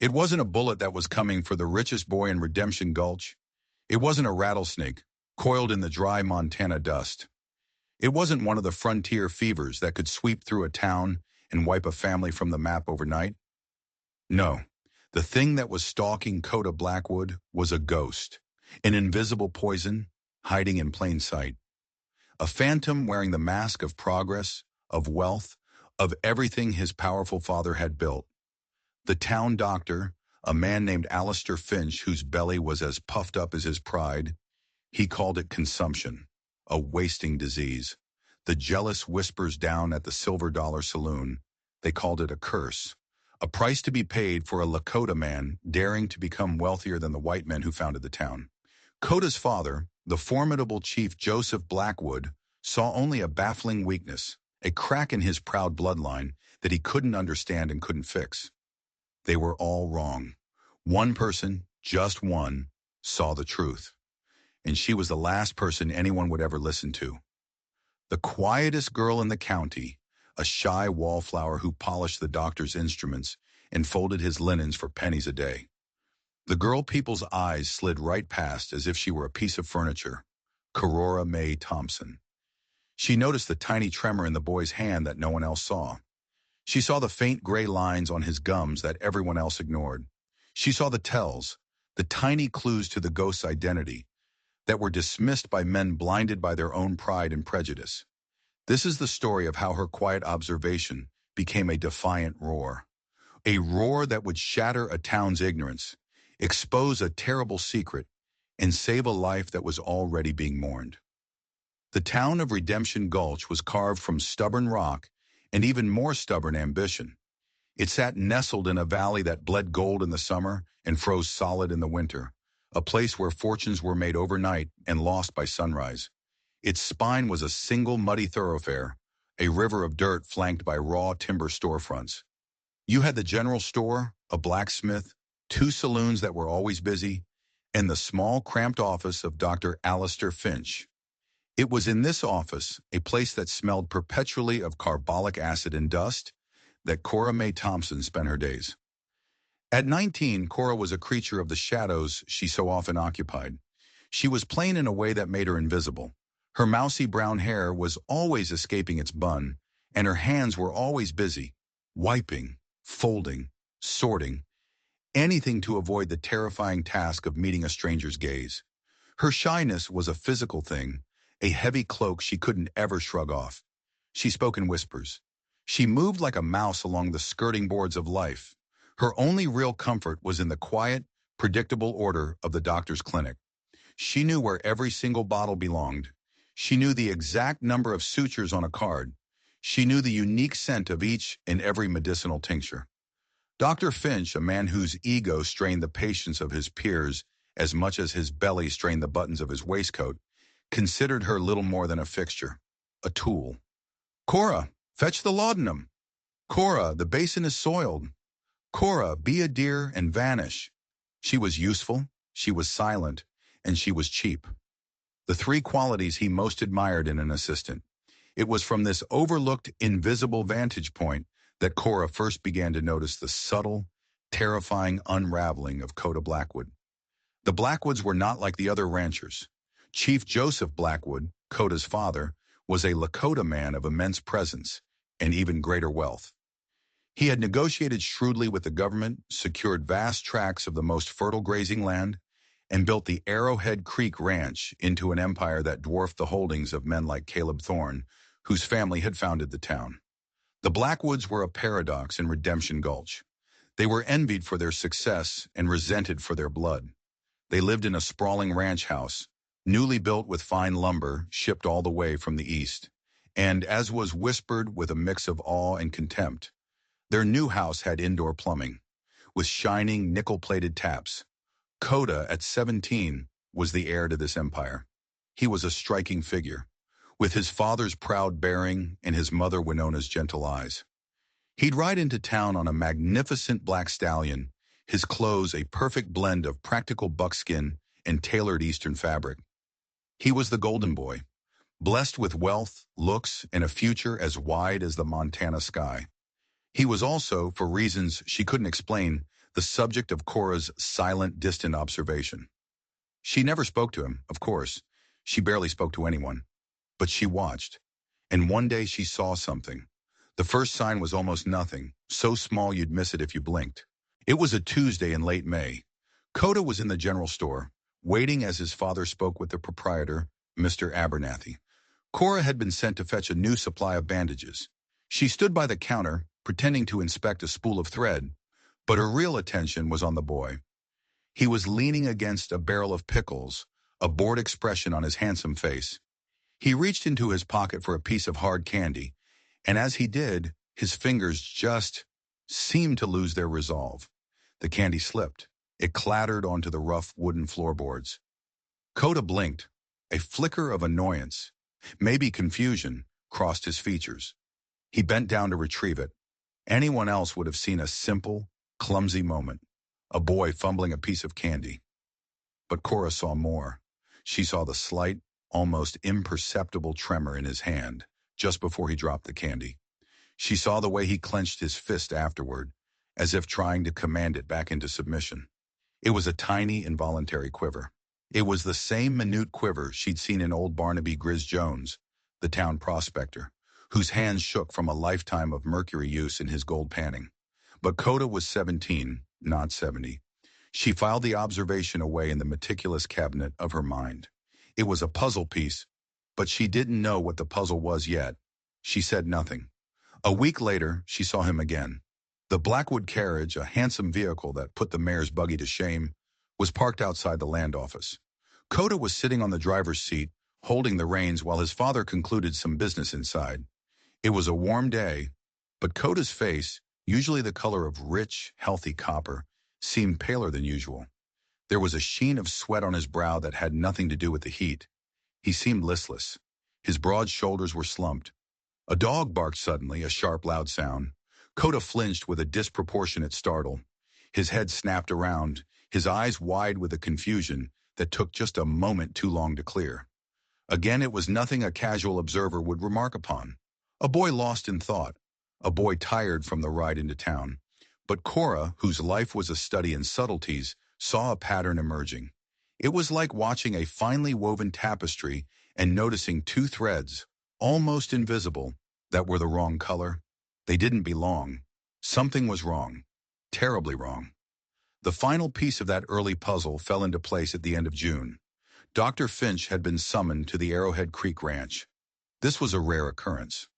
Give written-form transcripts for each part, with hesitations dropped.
It wasn't a bullet that was coming for the richest boy in Redemption Gulch. It wasn't a rattlesnake, coiled in the dry Montana dust. It wasn't one of the frontier fevers that could sweep through a town and wipe a family from the map overnight. No, the thing that was stalking Coda Blackwood was a ghost, an invisible poison hiding in plain sight. A phantom wearing the mask of progress, of wealth, of everything his powerful father had built. The town doctor, a man named Alistair Finch, whose belly was as puffed up as his pride, he called it consumption, a wasting disease. The jealous whispers down at the Silver Dollar Saloon, they called it a curse, a price to be paid for a Lakota man daring to become wealthier than the white men who founded the town. Coda's father, the formidable chief Joseph Blackwood, saw only a baffling weakness, a crack in his proud bloodline that he couldn't understand and couldn't fix. They were all wrong. One person, just one, saw the truth. And she was the last person anyone would ever listen to. The quietest girl in the county, a shy wallflower who polished the doctor's instruments and folded his linens for pennies a day. The girl people's eyes slid right past as if she were a piece of furniture. Corora Mae Thompson. She noticed the tiny tremor in the boy's hand that no one else saw. She saw the faint gray lines on his gums that everyone else ignored. She saw the tells, the tiny clues to the ghost's identity, that were dismissed by men blinded by their own pride and prejudice. This is the story of how her quiet observation became a defiant roar. A roar that would shatter a town's ignorance, expose a terrible secret, and save a life that was already being mourned. The town of Redemption Gulch was carved from stubborn rock and even more stubborn ambition. It sat nestled in a valley that bled gold in the summer and froze solid in the winter, a place where fortunes were made overnight and lost by sunrise. Its spine was a single muddy thoroughfare, a river of dirt flanked by raw timber storefronts. You had the general store, a blacksmith, two saloons that were always busy, and the small, cramped office of Dr. Alistair Finch. It was in this office, a place that smelled perpetually of carbolic acid and dust, that Cora Mae Thompson spent her days. At 19, Cora was a creature of the shadows she so often occupied. She was plain in a way that made her invisible. Her mousy brown hair was always escaping its bun, and her hands were always busy, wiping, folding, sorting, anything to avoid the terrifying task of meeting a stranger's gaze. Her shyness was a physical thing, a heavy cloak she couldn't ever shrug off. She spoke in whispers. She moved like a mouse along the skirting boards of life. Her only real comfort was in the quiet, predictable order of the doctor's clinic. She knew where every single bottle belonged. She knew the exact number of sutures on a card. She knew the unique scent of each and every medicinal tincture. Dr. Finch, a man whose ego strained the patience of his peers as much as his belly strained the buttons of his waistcoat, considered her little more than a fixture, a tool. Cora, fetch the laudanum. Cora, the basin is soiled. Cora, be a dear and vanish. She was useful, she was silent, and she was cheap. The three qualities he most admired in an assistant. It was from this overlooked, invisible vantage point that Cora first began to notice the subtle, terrifying unraveling of Coda Blackwood. The Blackwoods were not like the other ranchers. Chief Joseph Blackwood, Coda's father, was a Lakota man of immense presence and even greater wealth. He had negotiated shrewdly with the government, secured vast tracts of the most fertile grazing land, and built the Arrowhead Creek Ranch into an empire that dwarfed the holdings of men like Caleb Thorne, whose family had founded the town. The Blackwoods were a paradox in Redemption Gulch. They were envied for their success and resented for their blood. They lived in a sprawling ranch house, newly built with fine lumber shipped all the way from the east, and, as was whispered with a mix of awe and contempt, their new house had indoor plumbing, with shining nickel-plated taps. Coda, at 17, was the heir to this empire. He was a striking figure, with his father's proud bearing and his mother Winona's gentle eyes. He'd ride into town on a magnificent black stallion, his clothes a perfect blend of practical buckskin and tailored Eastern fabric. He was the golden boy, blessed with wealth, looks, and a future as wide as the Montana sky. He was also, for reasons she couldn't explain, the subject of Cora's silent, distant observation. She never spoke to him, of course. She barely spoke to anyone. But she watched. And one day she saw something. The first sign was almost nothing, so small you'd miss it if you blinked. It was a Tuesday in late May. Coda was in the general store, waiting as his father spoke with the proprietor, Mr. Abernathy. Cora had been sent to fetch a new supply of bandages. She stood by the counter, pretending to inspect a spool of thread, but her real attention was on the boy. He was leaning against a barrel of pickles, a bored expression on his handsome face. He reached into his pocket for a piece of hard candy, and as he did, his fingers just seemed to lose their resolve. The candy slipped. It clattered onto the rough wooden floorboards. Coda blinked. A flicker of annoyance, maybe confusion, crossed his features. He bent down to retrieve it. Anyone else would have seen a simple, clumsy moment. A boy fumbling a piece of candy. But Cora saw more. She saw the slight, almost imperceptible tremor in his hand, just before he dropped the candy. She saw the way he clenched his fist afterward, as if trying to command it back into submission. It was a tiny, involuntary quiver. It was the same minute quiver she'd seen in old Barnaby Grizz Jones, the town prospector, whose hands shook from a lifetime of mercury use in his gold panning. But Coda was 17, not 70. She filed the observation away in the meticulous cabinet of her mind. It was a puzzle piece, but she didn't know what the puzzle was yet. She said nothing. A week later, she saw him again. The Blackwood carriage, a handsome vehicle that put the mayor's buggy to shame, was parked outside the land office. Coda was sitting on the driver's seat, holding the reins while his father concluded some business inside. It was a warm day, but Coda's face, usually the color of rich, healthy copper, seemed paler than usual. There was a sheen of sweat on his brow that had nothing to do with the heat. He seemed listless. His broad shoulders were slumped. A dog barked suddenly, a sharp, loud sound. Coda flinched with a disproportionate startle. His head snapped around, his eyes wide with a confusion that took just a moment too long to clear. Again, it was nothing a casual observer would remark upon. A boy lost in thought, a boy tired from the ride into town. But Cora, whose life was a study in subtleties, saw a pattern emerging. It was like watching a finely woven tapestry and noticing two threads, almost invisible, that were the wrong color. They didn't belong. Something was wrong. Terribly wrong. The final piece of that early puzzle fell into place at the end of June. Dr. Finch had been summoned to the Arrowhead Creek Ranch. This was a rare occurrence.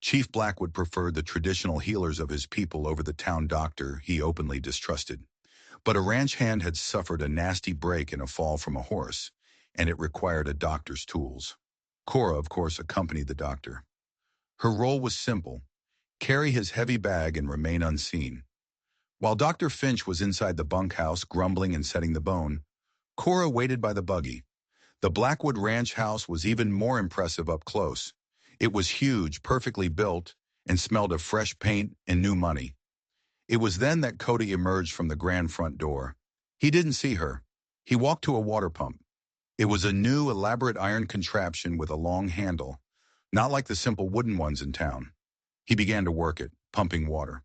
Chief Blackwood preferred the traditional healers of his people over the town doctor he openly distrusted. But a ranch hand had suffered a nasty break in a fall from a horse, and it required a doctor's tools. Cora, of course, accompanied the doctor. Her role was simple: carry his heavy bag and remain unseen. While Dr. Finch was inside the bunkhouse grumbling and setting the bone, Cora waited by the buggy. The Blackwood Ranch house was even more impressive up close. It was huge, perfectly built, and smelled of fresh paint and new money. It was then that Cody emerged from the grand front door. He didn't see her. He walked to a water pump. It was a new, elaborate iron contraption with a long handle, not like the simple wooden ones in town. He began to work it, pumping water.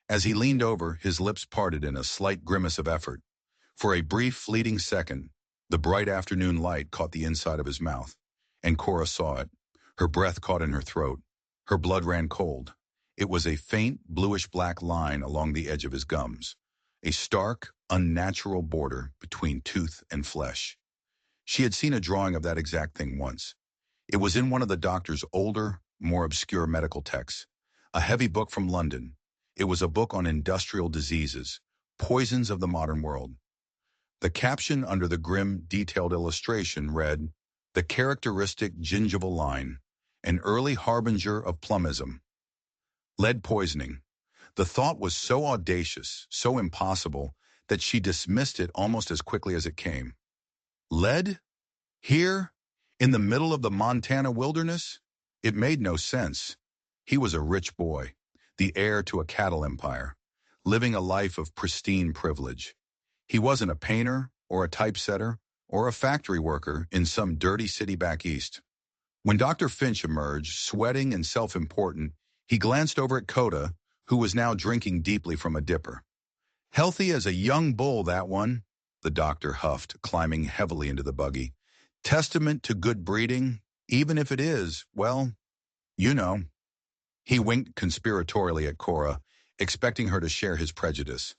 As he leaned over, his lips parted in a slight grimace of effort. For a brief, fleeting second, the bright afternoon light caught the inside of his mouth, and Cora saw it. Her breath caught in her throat. Her blood ran cold. It was a faint, bluish-black line along the edge of his gums, a stark, unnatural border between tooth and flesh. She had seen a drawing of that exact thing once. It was in one of the doctor's older, more obscure medical texts, a heavy book from London. It was a book on industrial diseases, poisons of the modern world. The caption under the grim, detailed illustration read, "The characteristic gingival line, an early harbinger of plumbism." Lead poisoning. The thought was so audacious, so impossible, that she dismissed it almost as quickly as it came. Lead? Here? In the middle of the Montana wilderness? It made no sense. He was a rich boy, the heir to a cattle empire, living a life of pristine privilege. He wasn't a painter or a typesetter or a factory worker in some dirty city back east. When Dr. Finch emerged, sweating and self-important, he glanced over at Coda, who was now drinking deeply from a dipper. Healthy as a young bull, that one, the doctor huffed, climbing heavily into the buggy. Testament to good breeding, even if it is, well, you know. He winked conspiratorially at Cora, expecting her to share his prejudice.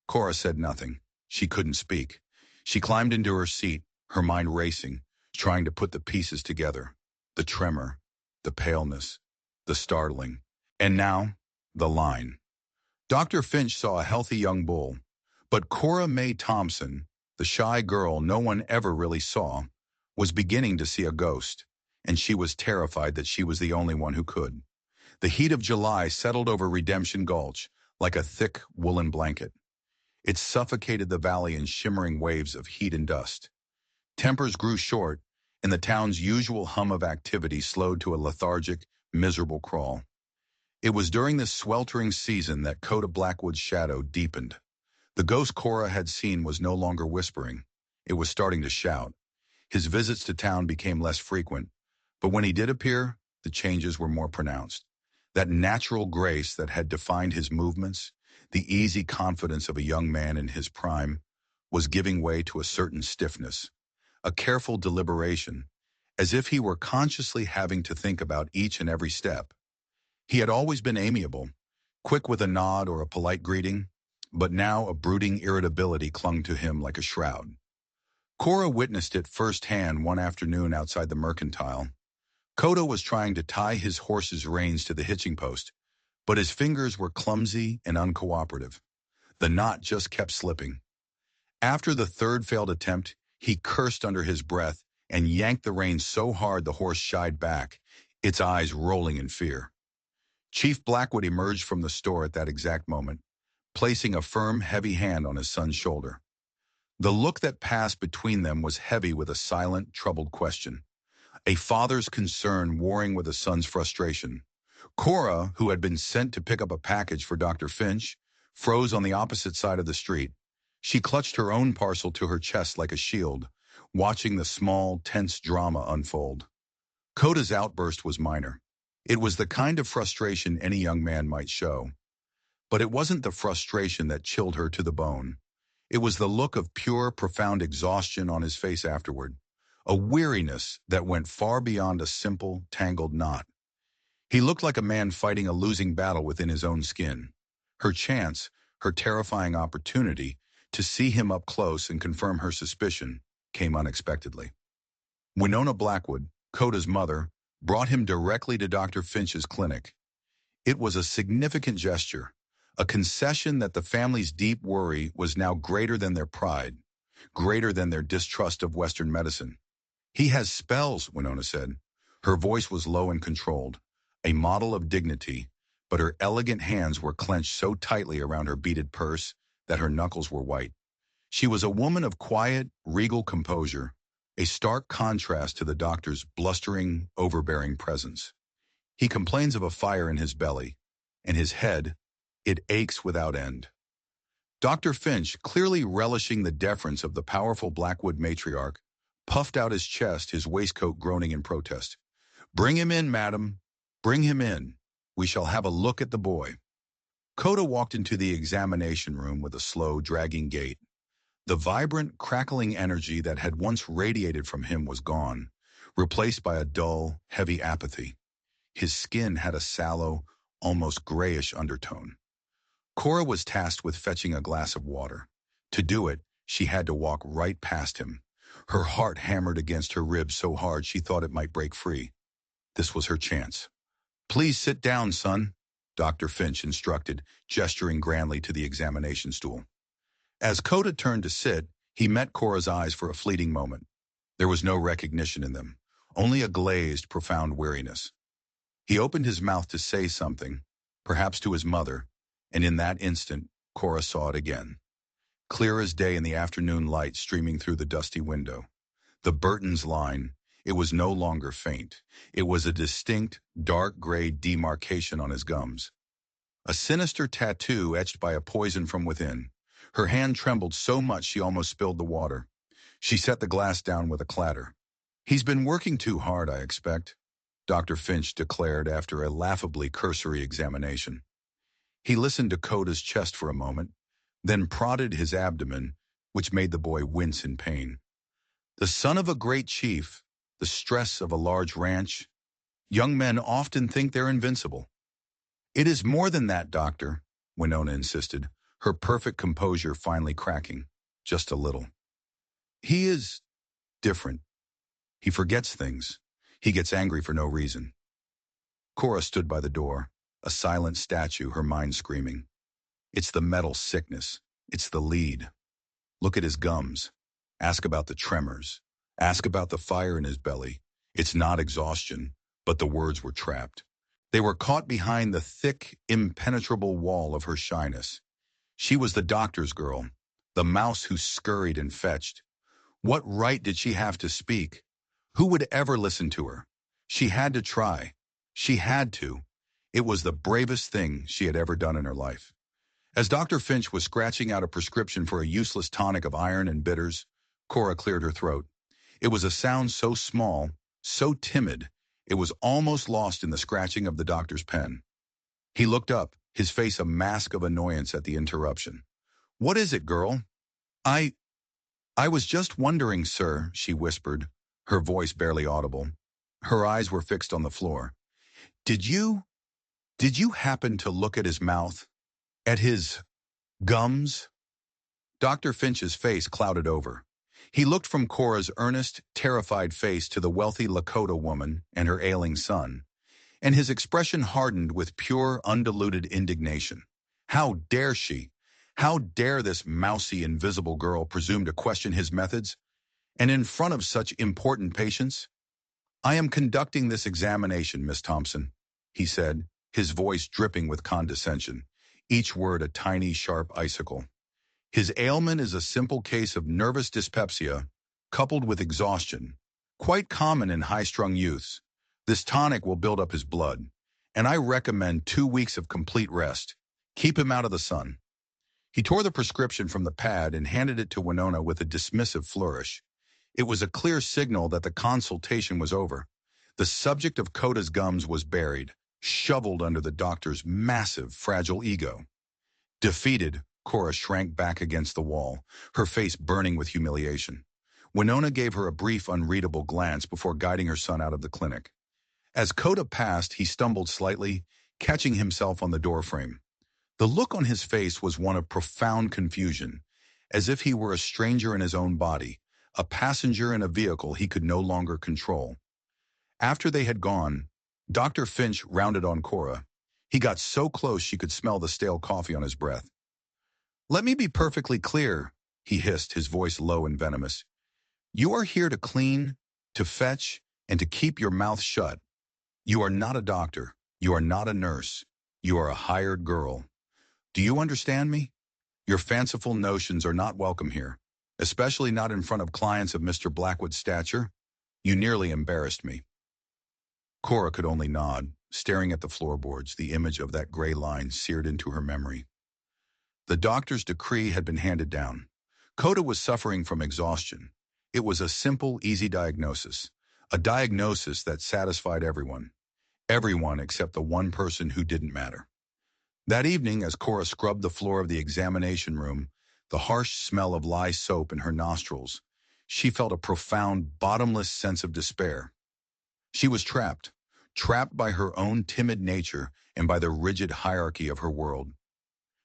Cora said nothing. She couldn't speak. She climbed into her seat, her mind racing, trying to put the pieces together. The tremor, the paleness, the startling. And now, the line. Dr. Finch saw a healthy young bull, but Cora Mae Thompson, the shy girl no one ever really saw, was beginning to see a ghost, and she was terrified that she was the only one who could. The heat of July settled over Redemption Gulch like a thick woolen blanket. It suffocated the valley in shimmering waves of heat and dust. Tempers grew short, and the town's usual hum of activity slowed to a lethargic, miserable crawl. It was during this sweltering season that Coda Blackwood's shadow deepened. The ghost Cora had seen was no longer whispering. It was starting to shout. His visits to town became less frequent, but when he did appear, the changes were more pronounced. That natural grace that had defined his movements, the easy confidence of a young man in his prime, was giving way to a certain stiffness, a careful deliberation, as if he were consciously having to think about each and every step. He had always been amiable, quick with a nod or a polite greeting, but now a brooding irritability clung to him like a shroud. Cora witnessed it firsthand one afternoon outside the Mercantile. Coda was trying to tie his horse's reins to the hitching post, but his fingers were clumsy and uncooperative. The knot just kept slipping. After the third failed attempt, he cursed under his breath and yanked the reins so hard the horse shied back, its eyes rolling in fear. Chief Blackwood emerged from the store at that exact moment, placing a firm, heavy hand on his son's shoulder. The look that passed between them was heavy with a silent, troubled question. A father's concern warring with a son's frustration. Cora, who had been sent to pick up a package for Dr. Finch, froze on the opposite side of the street. She clutched her own parcel to her chest like a shield, watching the small, tense drama unfold. Coda's outburst was minor. It was the kind of frustration any young man might show. But it wasn't the frustration that chilled her to the bone. It was the look of pure, profound exhaustion on his face afterward, a weariness that went far beyond a simple, tangled knot. He looked like a man fighting a losing battle within his own skin. Her chance, her terrifying opportunity, to see him up close and confirm her suspicion, came unexpectedly. Winona Blackwood, Coda's mother, brought him directly to Dr. Finch's clinic. It was a significant gesture, a concession that the family's deep worry was now greater than their pride, greater than their distrust of Western medicine. He has spells, Winona said. Her voice was low and controlled, a model of dignity, but her elegant hands were clenched so tightly around her beaded purse that her knuckles were white. She was a woman of quiet, regal composure, a stark contrast to the doctor's blustering, overbearing presence. He complains of a fire in his belly, and his head, it aches without end. Dr. Finch, clearly relishing the deference of the powerful Blackwood matriarch, puffed out his chest, his waistcoat groaning in protest. "Bring him in, madam. Bring him in. We shall have a look at the boy." Coda walked into the examination room with a slow, dragging gait. The vibrant, crackling energy that had once radiated from him was gone, replaced by a dull, heavy apathy. His skin had a sallow, almost grayish undertone. Cora was tasked with fetching a glass of water. To do it, she had to walk right past him. Her heart hammered against her ribs so hard she thought it might break free. This was her chance. "Please sit down, son," Dr. Finch instructed, gesturing grandly to the examination stool. As Coda turned to sit, he met Cora's eyes for a fleeting moment. There was no recognition in them, only a glazed, profound weariness. He opened his mouth to say something, perhaps to his mother, and in that instant, Cora saw it again. Clear as day in the afternoon light streaming through the dusty window. The Burton's line, it was no longer faint. It was a distinct, dark gray demarcation on his gums. A sinister tattoo etched by a poison from within. Her hand trembled so much she almost spilled the water. She set the glass down with a clatter. "He's been working too hard, I expect," Dr. Finch declared after a laughably cursory examination. He listened to Coda's chest for a moment, then prodded his abdomen, which made the boy wince in pain. The son of a great chief, the stress of a large ranch, young men often think they're invincible. It is more than that, doctor, Winona insisted, her perfect composure finally cracking, just a little. He is different. He forgets things. He gets angry for no reason. Cora stood by the door, a silent statue, her mind screaming. It's the metal sickness. It's the lead. Look at his gums. Ask about the tremors. Ask about the fire in his belly. It's not exhaustion, but the words were trapped. They were caught behind the thick, impenetrable wall of her shyness. She was the doctor's girl, the mouse who scurried and fetched. What right did she have to speak? Who would ever listen to her? She had to try. She had to. It was the bravest thing she had ever done in her life. As Dr. Finch was scratching out a prescription for a useless tonic of iron and bitters, Cora cleared her throat. It was a sound so small, so timid, it was almost lost in the scratching of the doctor's pen. He looked up, his face a mask of annoyance at the interruption. "What is it, girl?" I was just wondering, sir," she whispered, her voice barely audible. Her eyes were fixed on the floor. Did you happen to look at his mouth? At his gums?" Dr. Finch's face clouded over. He looked from Cora's earnest, terrified face to the wealthy Lakota woman and her ailing son, and his expression hardened with pure, undiluted indignation. How dare she? How dare this mousy, invisible girl presume to question his methods? And in front of such important patients? "I am conducting this examination, Miss Thompson," he said, his voice dripping with condescension, each word a tiny, sharp icicle. "His ailment is a simple case of nervous dyspepsia, coupled with exhaustion, quite common in high-strung youths. This tonic will build up his blood, and I recommend 2 weeks of complete rest. Keep him out of the sun." He tore the prescription from the pad and handed it to Winona with a dismissive flourish. It was a clear signal that the consultation was over. The subject of Coda's gums was buried, shoveled under the doctor's massive, fragile ego. Defeated, Cora shrank back against the wall, her face burning with humiliation. Winona gave her a brief, unreadable glance before guiding her son out of the clinic. As Coda passed, he stumbled slightly, catching himself on the doorframe. The look on his face was one of profound confusion, as if he were a stranger in his own body, a passenger in a vehicle he could no longer control. After they had gone, Dr. Finch rounded on Cora. He got so close she could smell the stale coffee on his breath. "Let me be perfectly clear," he hissed, his voice low and venomous. "You are here to clean, to fetch, and to keep your mouth shut. You are not a doctor. You are not a nurse. You are a hired girl. Do you understand me? Your fanciful notions are not welcome here, especially not in front of clients of Mr. Blackwood's stature. You nearly embarrassed me." Cora could only nod, staring at the floorboards, the image of that gray line seared into her memory. The doctor's decree had been handed down. Coda was suffering from exhaustion. It was a simple, easy diagnosis, a diagnosis that satisfied everyone. Everyone except the one person who didn't matter. That evening, as Cora scrubbed the floor of the examination room, the harsh smell of lye soap in her nostrils, she felt a profound, bottomless sense of despair. She was trapped by her own timid nature and by the rigid hierarchy of her world.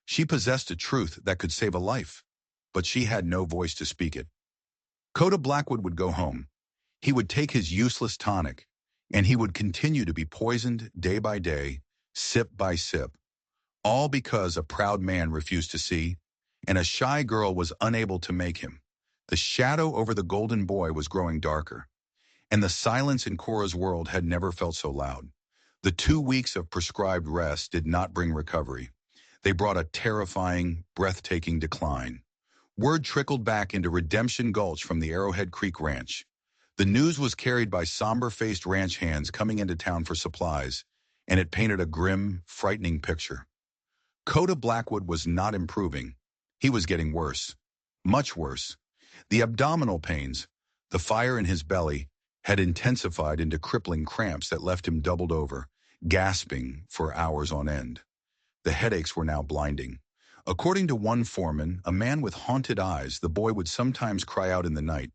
She possessed a truth that could save a life, but she had no voice to speak it. Coda Blackwood would go home. He would take his useless tonic, and he would continue to be poisoned day by day, sip by sip, all because a proud man refused to see, and a shy girl was unable to make him. The shadow over the golden boy was growing darker, and the silence in Cora's world had never felt so loud. The 2 weeks of prescribed rest did not bring recovery. They brought a terrifying, breathtaking decline. Word trickled back into Redemption Gulch from the Arrowhead Creek Ranch. The news was carried by somber-faced ranch hands coming into town for supplies, and it painted a grim, frightening picture. Coda Blackwood was not improving. He was getting worse. Much worse. The abdominal pains, the fire in his belly, had intensified into crippling cramps that left him doubled over, gasping for hours on end. The headaches were now blinding. According to one foreman, a man with haunted eyes, the boy would sometimes cry out in the night,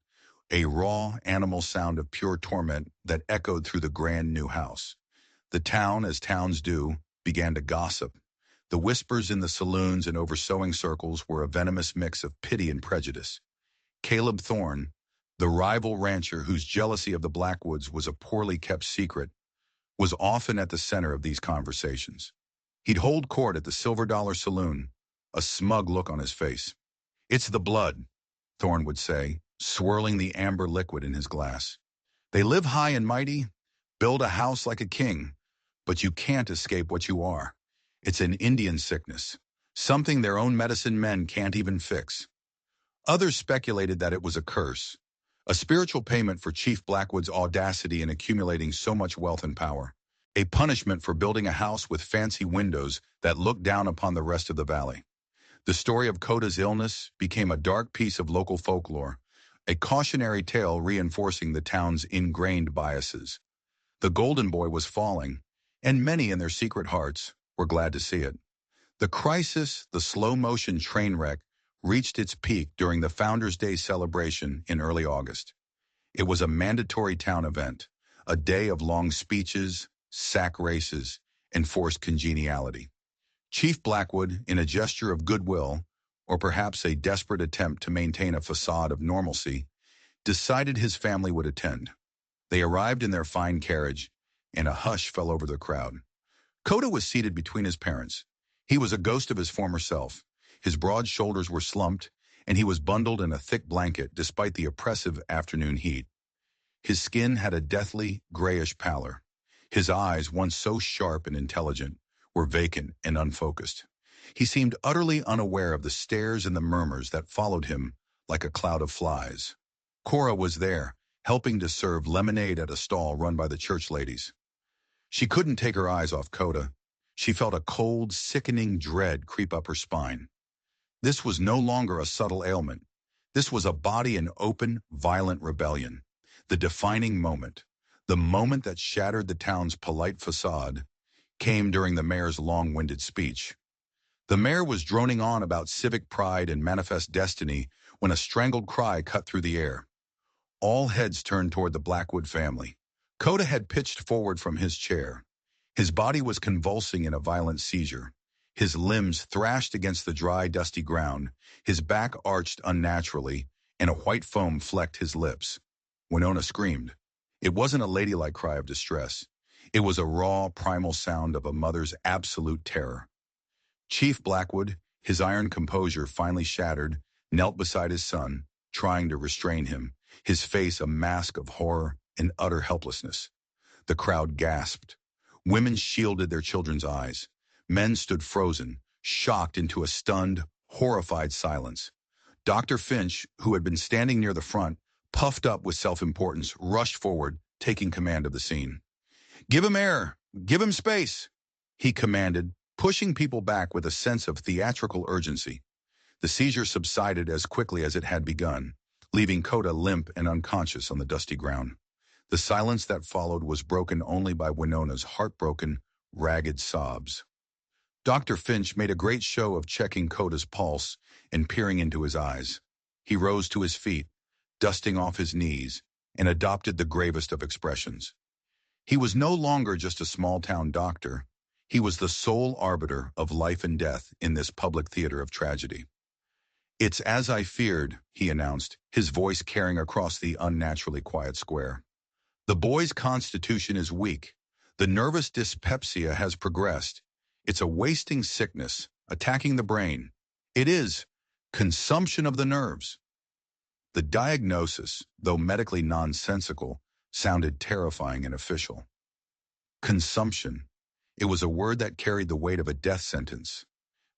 a raw, animal sound of pure torment that echoed through the grand new house. The town, as towns do, began to gossip. The whispers in the saloons and over sewing circles were a venomous mix of pity and prejudice. Caleb Thorne, the rival rancher whose jealousy of the Blackwoods was a poorly kept secret, was often at the center of these conversations. He'd hold court at the Silver Dollar Saloon, a smug look on his face. "It's the blood," Thorne would say, swirling the amber liquid in his glass. "They live high and mighty, build a house like a king, but you can't escape what you are. It's an Indian sickness, something their own medicine men can't even fix." Others speculated that it was a curse, a spiritual payment for Chief Blackwood's audacity in accumulating so much wealth and power, a punishment for building a house with fancy windows that looked down upon the rest of the valley. The story of Coda's illness became a dark piece of local folklore, a cautionary tale reinforcing the town's ingrained biases. The Golden Boy was falling, and many in their secret hearts were glad to see it. The crisis, the slow-motion train wreck, reached its peak during the Founders' Day celebration in early August. It was a mandatory town event, a day of long speeches, sack races, and forced congeniality. Chief Blackwood, in a gesture of goodwill, or perhaps a desperate attempt to maintain a facade of normalcy, decided his family would attend. They arrived in their fine carriage, and a hush fell over the crowd. Coda was seated between his parents. He was a ghost of his former self. His broad shoulders were slumped, and he was bundled in a thick blanket despite the oppressive afternoon heat. His skin had a deathly, grayish pallor. His eyes, once so sharp and intelligent, were vacant and unfocused. He seemed utterly unaware of the stares and the murmurs that followed him like a cloud of flies. Cora was there, helping to serve lemonade at a stall run by the church ladies. She couldn't take her eyes off Coda. She felt a cold, sickening dread creep up her spine. This was no longer a subtle ailment. This was a body in open, violent rebellion. The defining moment, the moment that shattered the town's polite facade, came during the mayor's long-winded speech. The mayor was droning on about civic pride and manifest destiny when a strangled cry cut through the air. All heads turned toward the Blackwood family. Coda had pitched forward from his chair. His body was convulsing in a violent seizure. His limbs thrashed against the dry, dusty ground. His back arched unnaturally, and a white foam flecked his lips. Winona screamed. It wasn't a ladylike cry of distress. It was a raw, primal sound of a mother's absolute terror. Chief Blackwood, his iron composure finally shattered, knelt beside his son, trying to restrain him, his face a mask of horror and utter helplessness. The crowd gasped. Women shielded their children's eyes. Men stood frozen, shocked into a stunned, horrified silence. Dr. Finch, who had been standing near the front, puffed up with self-importance, rushed forward, taking command of the scene. "Give him air! Give him space!" he commanded, pushing people back with a sense of theatrical urgency. The seizure subsided as quickly as it had begun, leaving Coda limp and unconscious on the dusty ground. The silence that followed was broken only by Winona's heartbroken, ragged sobs. Dr. Finch made a great show of checking Coda's pulse and peering into his eyes. He rose to his feet, dusting off his knees, and adopted the gravest of expressions. He was no longer just a small-town doctor. He was the sole arbiter of life and death in this public theater of tragedy. "It's as I feared," he announced, his voice carrying across the unnaturally quiet square. "The boy's constitution is weak. The nervous dyspepsia has progressed. It's a wasting sickness, attacking the brain. It is consumption of the nerves." The diagnosis, though medically nonsensical, sounded terrifying and official. Consumption. It was a word that carried the weight of a death sentence.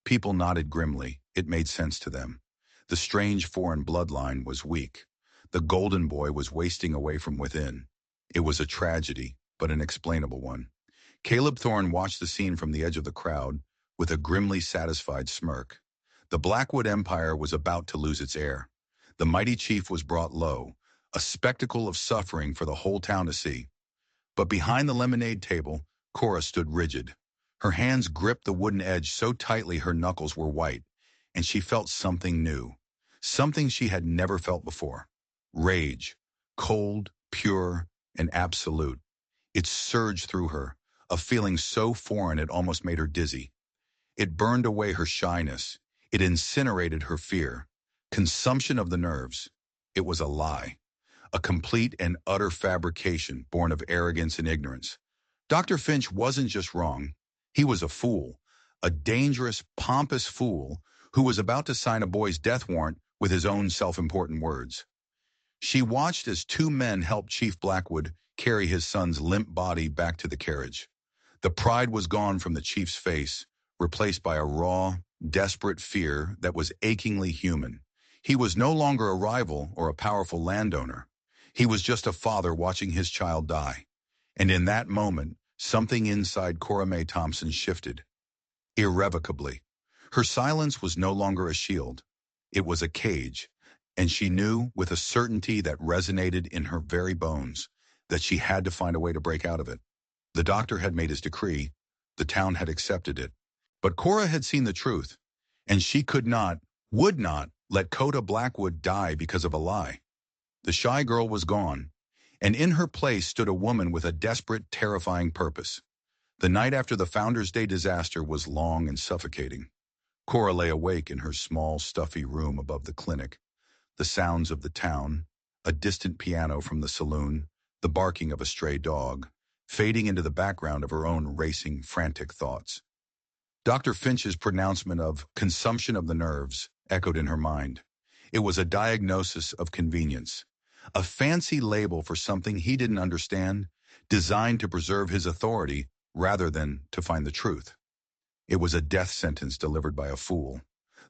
People nodded grimly. It made sense to them. The strange foreign bloodline was weak. The Golden Boy was wasting away from within. It was a tragedy, but an explainable one. Caleb Thorne watched the scene from the edge of the crowd with a grimly satisfied smirk. The Blackwood Empire was about to lose its heir. The mighty chief was brought low, a spectacle of suffering for the whole town to see. But behind the lemonade table, Cora stood rigid. Her hands gripped the wooden edge so tightly her knuckles were white, and she felt something new, something she had never felt before. Rage, cold, pure, and absolute. It surged through her, a feeling so foreign it almost made her dizzy. It burned away her shyness. It incinerated her fear. Consumption of the nerves. It was a lie, a complete and utter fabrication born of arrogance and ignorance. Dr. Finch wasn't just wrong. He was a fool, a dangerous, pompous fool who was about to sign a boy's death warrant with his own self-important words. She watched as two men helped Chief Blackwood carry his son's limp body back to the carriage. The pride was gone from the chief's face, replaced by a raw, desperate fear that was achingly human. He was no longer a rival or a powerful landowner. He was just a father watching his child die. And in that moment, something inside Cora Mae Thompson shifted, irrevocably. Her silence was no longer a shield. It was a cage, and she knew with a certainty that resonated in her very bones that she had to find a way to break out of it. The doctor had made his decree. The town had accepted it. But Cora had seen the truth, and she could not, would not, let Coda Blackwood die because of a lie. The shy girl was gone, and in her place stood a woman with a desperate, terrifying purpose. The night after the Founders' Day disaster was long and suffocating. Cora lay awake in her small, stuffy room above the clinic. The sounds of the town, a distant piano from the saloon, the barking of a stray dog, fading into the background of her own racing, frantic thoughts. Dr. Finch's pronouncement of consumption of the nerves echoed in her mind. It was a diagnosis of convenience, a fancy label for something he didn't understand, designed to preserve his authority rather than to find the truth. It was a death sentence delivered by a fool.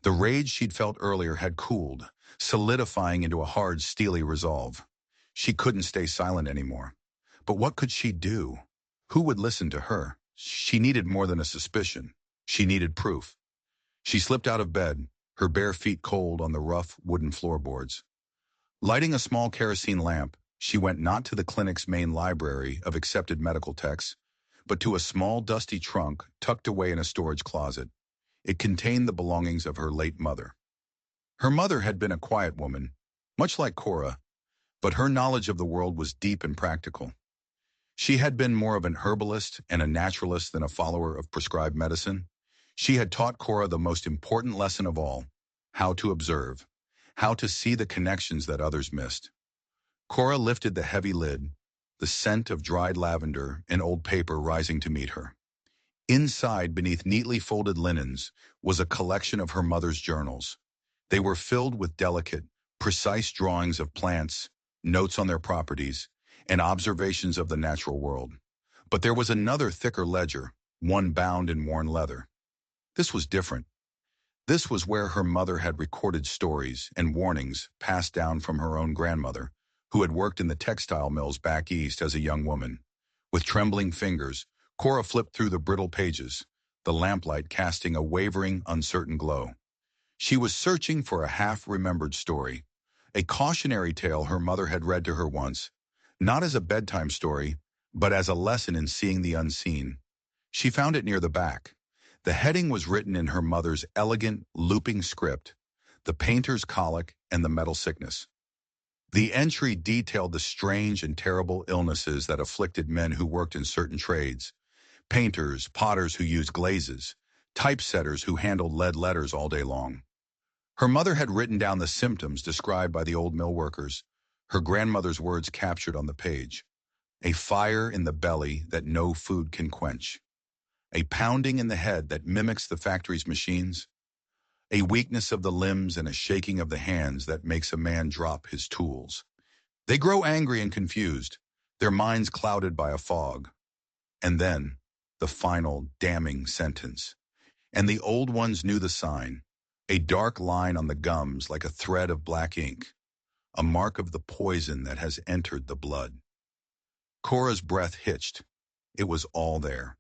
The rage she'd felt earlier had cooled, solidifying into a hard, steely resolve. She couldn't stay silent anymore. But what could she do? Who would listen to her? She needed more than a suspicion. She needed proof. She slipped out of bed, her bare feet cold on the rough wooden floorboards. Lighting a small kerosene lamp, she went not to the clinic's main library of accepted medical texts, but to a small dusty trunk tucked away in a storage closet. It contained the belongings of her late mother. Her mother had been a quiet woman, much like Cora, but her knowledge of the world was deep and practical. She had been more of an herbalist and a naturalist than a follower of prescribed medicine. She had taught Cora the most important lesson of all, how to observe, how to see the connections that others missed. Cora lifted the heavy lid, the scent of dried lavender and old paper rising to meet her. Inside, beneath neatly folded linens, was a collection of her mother's journals. They were filled with delicate, precise drawings of plants, notes on their properties, and observations of the natural world. But there was another thicker ledger, one bound in worn leather. This was different. This was where her mother had recorded stories and warnings passed down from her own grandmother, who had worked in the textile mills back east as a young woman. With trembling fingers, Cora flipped through the brittle pages, the lamplight casting a wavering, uncertain glow. She was searching for a half-remembered story, a cautionary tale her mother had read to her once, not as a bedtime story, but as a lesson in seeing the unseen. She found it near the back. The heading was written in her mother's elegant, looping script, The Painter's Colic and the Metal Sickness. The entry detailed the strange and terrible illnesses that afflicted men who worked in certain trades: painters, potters who used glazes, typesetters who handled lead letters all day long. Her mother had written down the symptoms described by the old mill workers, her grandmother's words captured on the page. A fire in the belly that no food can quench. A pounding in the head that mimics the factory's machines. A weakness of the limbs and a shaking of the hands that makes a man drop his tools. They grow angry and confused, their minds clouded by a fog. And then, the final damning sentence. And the old ones knew the sign, a dark line on the gums like a thread of black ink, a mark of the poison that has entered the blood. Cora's breath hitched. It was all there.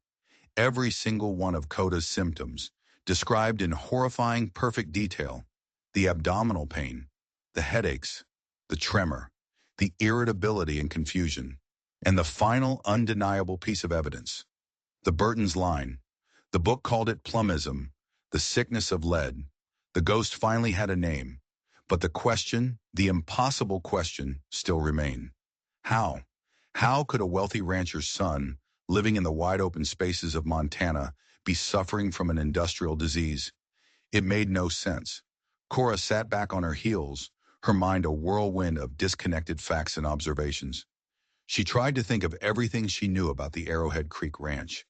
Every single one of Coda's symptoms, described in horrifying, perfect detail. The abdominal pain, the headaches, the tremor, the irritability and confusion, and the final undeniable piece of evidence. The Burton's line. The book called it plumism, the sickness of lead, The ghost finally had a name, but the question, the impossible question, still remained. How? How could a wealthy rancher's son, living in the wide-open spaces of Montana, be suffering from an industrial disease? It made no sense. Cora sat back on her heels, her mind a whirlwind of disconnected facts and observations. She tried to think of everything she knew about the Arrowhead Creek Ranch.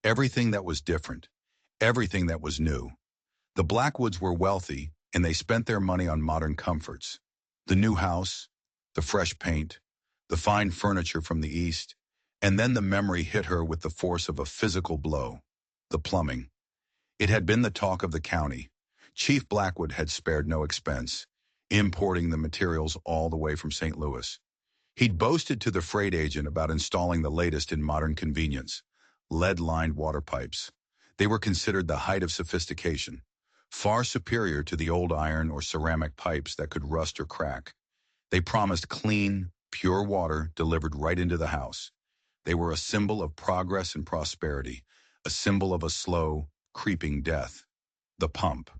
Everything that was different. Everything that was new. The Blackwoods were wealthy, and they spent their money on modern comforts. The new house, the fresh paint, the fine furniture from the East, and then the memory hit her with the force of a physical blow. The plumbing. It had been the talk of the county. Chief Blackwood had spared no expense, importing the materials all the way from St. Louis. He'd boasted to the freight agent about installing the latest in modern convenience, lead-lined water pipes. They were considered the height of sophistication, far superior to the old iron or ceramic pipes that could rust or crack. They promised clean, pure water delivered right into the house. They were a symbol of progress and prosperity, a symbol of a slow, creeping death. The pump.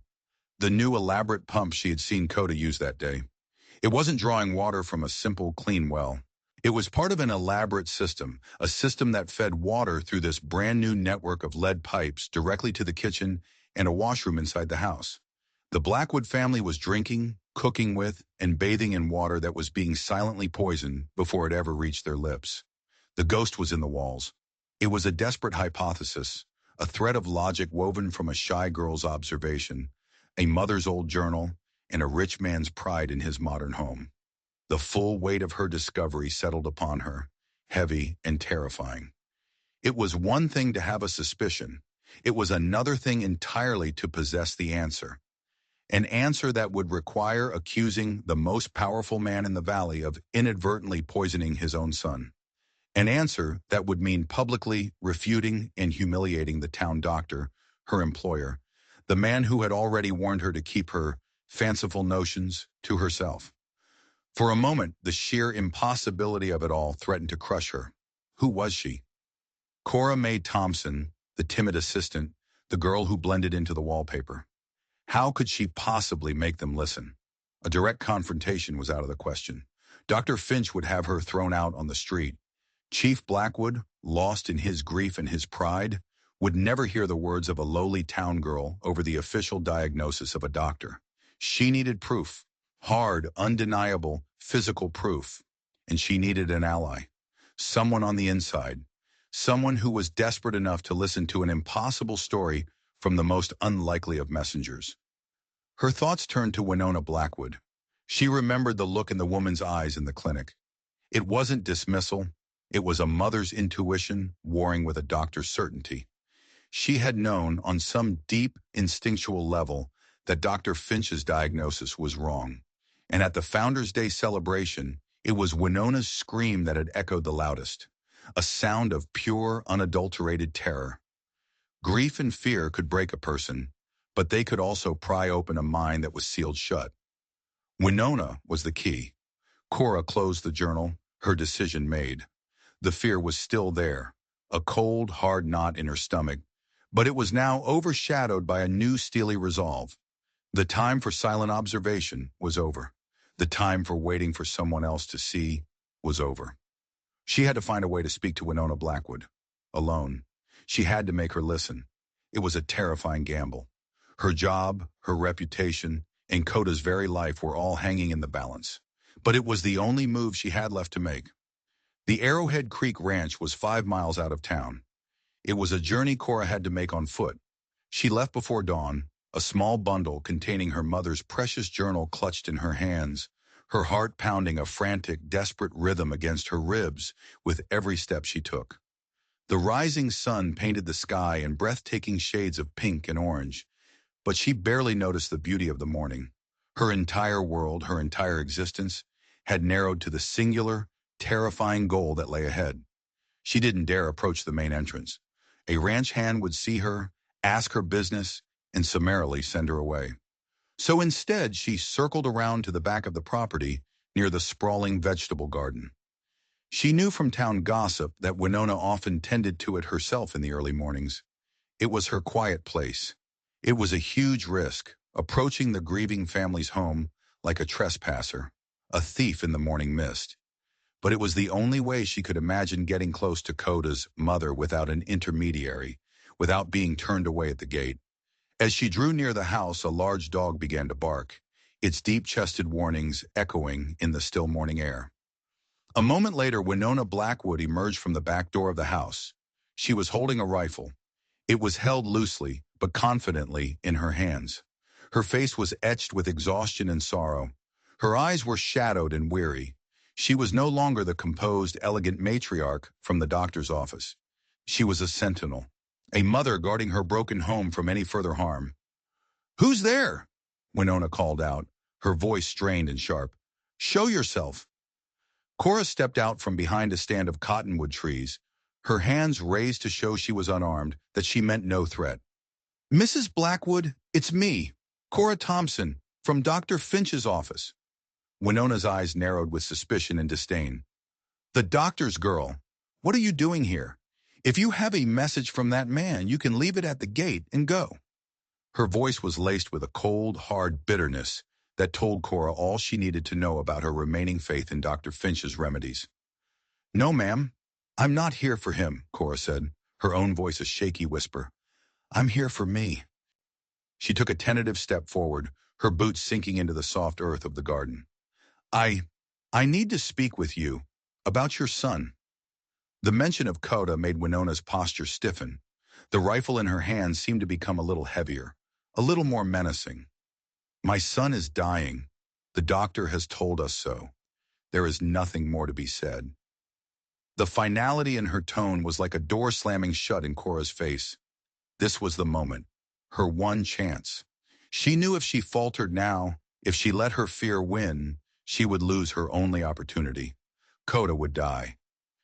The new elaborate pump she had seen Coda use that day. It wasn't drawing water from a simple, clean well. It was part of an elaborate system, a system that fed water through this brand new network of lead pipes directly to the kitchen and a washroom inside the house. The Blackwood family was drinking, cooking with, and bathing in water that was being silently poisoned before it ever reached their lips. The ghost was in the walls. It was a desperate hypothesis, a thread of logic woven from a shy girl's observation, a mother's old journal, and a rich man's pride in his modern home. The full weight of her discovery settled upon her, heavy and terrifying. It was one thing to have a suspicion. It was another thing entirely to possess the answer. An answer that would require accusing the most powerful man in the valley of inadvertently poisoning his own son. An answer that would mean publicly refuting and humiliating the town doctor, her employer, the man who had already warned her to keep her fanciful notions to herself. For a moment, the sheer impossibility of it all threatened to crush her. Who was she? Cora Mae Thompson, the timid assistant, the girl who blended into the wallpaper. How could she possibly make them listen? A direct confrontation was out of the question. Dr. Finch would have her thrown out on the street. Chief Blackwood, lost in his grief and his pride, would never hear the words of a lowly town girl over the official diagnosis of a doctor. She needed proof. Hard, undeniable, physical proof. And she needed an ally. Someone on the inside. Someone who was desperate enough to listen to an impossible story from the most unlikely of messengers. Her thoughts turned to Winona Blackwood. She remembered the look in the woman's eyes in the clinic. It wasn't dismissal. It was a mother's intuition warring with a doctor's certainty. She had known on some deep, instinctual level that Dr. Finch's diagnosis was wrong. And at the Founders' Day celebration, it was Winona's scream that had echoed the loudest, a sound of pure, unadulterated terror. Grief and fear could break a person, but they could also pry open a mind that was sealed shut. Winona was the key. Cora closed the journal, her decision made. The fear was still there, a cold, hard knot in her stomach, but it was now overshadowed by a new steely resolve. The time for silent observation was over. The time for waiting for someone else to see was over. She had to find a way to speak to Winona Blackwood. Alone. She had to make her listen. It was a terrifying gamble. Her job, her reputation, and Coda's very life were all hanging in the balance. But it was the only move she had left to make. The Arrowhead Creek Ranch was 5 miles out of town. It was a journey Cora had to make on foot. She left before dawn, a small bundle containing her mother's precious journal clutched in her hands, her heart pounding a frantic, desperate rhythm against her ribs with every step she took. The rising sun painted the sky in breathtaking shades of pink and orange, but she barely noticed the beauty of the morning. Her entire world, her entire existence, had narrowed to the singular, terrifying goal that lay ahead. She didn't dare approach the main entrance. A ranch hand would see her, ask her business, and summarily send her away. So instead, she circled around to the back of the property near the sprawling vegetable garden. She knew from town gossip that Winona often tended to it herself in the early mornings. It was her quiet place. It was a huge risk, approaching the grieving family's home like a trespasser, a thief in the morning mist. But it was the only way she could imagine getting close to Coda's mother without an intermediary, without being turned away at the gate. As she drew near the house, a large dog began to bark, its deep-chested warnings echoing in the still morning air. A moment later, Winona Blackwood emerged from the back door of the house. She was holding a rifle. It was held loosely, but confidently, in her hands. Her face was etched with exhaustion and sorrow. Her eyes were shadowed and weary. She was no longer the composed, elegant matriarch from the doctor's office. She was a sentinel, a mother guarding her broken home from any further harm. "Who's there?" Winona called out, her voice strained and sharp. "Show yourself." Cora stepped out from behind a stand of cottonwood trees, her hands raised to show she was unarmed, that she meant no threat. "Mrs. Blackwood, it's me, Cora Thompson, from Dr. Finch's office." Winona's eyes narrowed with suspicion and disdain. "The doctor's girl. What are you doing here? If you have a message from that man, you can leave it at the gate and go." Her voice was laced with a cold, hard bitterness that told Cora all she needed to know about her remaining faith in Dr. Finch's remedies. "No, ma'am. I'm not here for him," Cora said, her own voice a shaky whisper. "I'm here for me." She took a tentative step forward, her boots sinking into the soft earth of the garden. I need to speak with you about your son." The mention of Coda made Winona's posture stiffen. The rifle in her hand seemed to become a little heavier, a little more menacing. "My son is dying. The doctor has told us so. There is nothing more to be said." The finality in her tone was like a door slamming shut in Cora's face. This was the moment, her one chance. She knew if she faltered now, if she let her fear win, she would lose her only opportunity. Coda would die.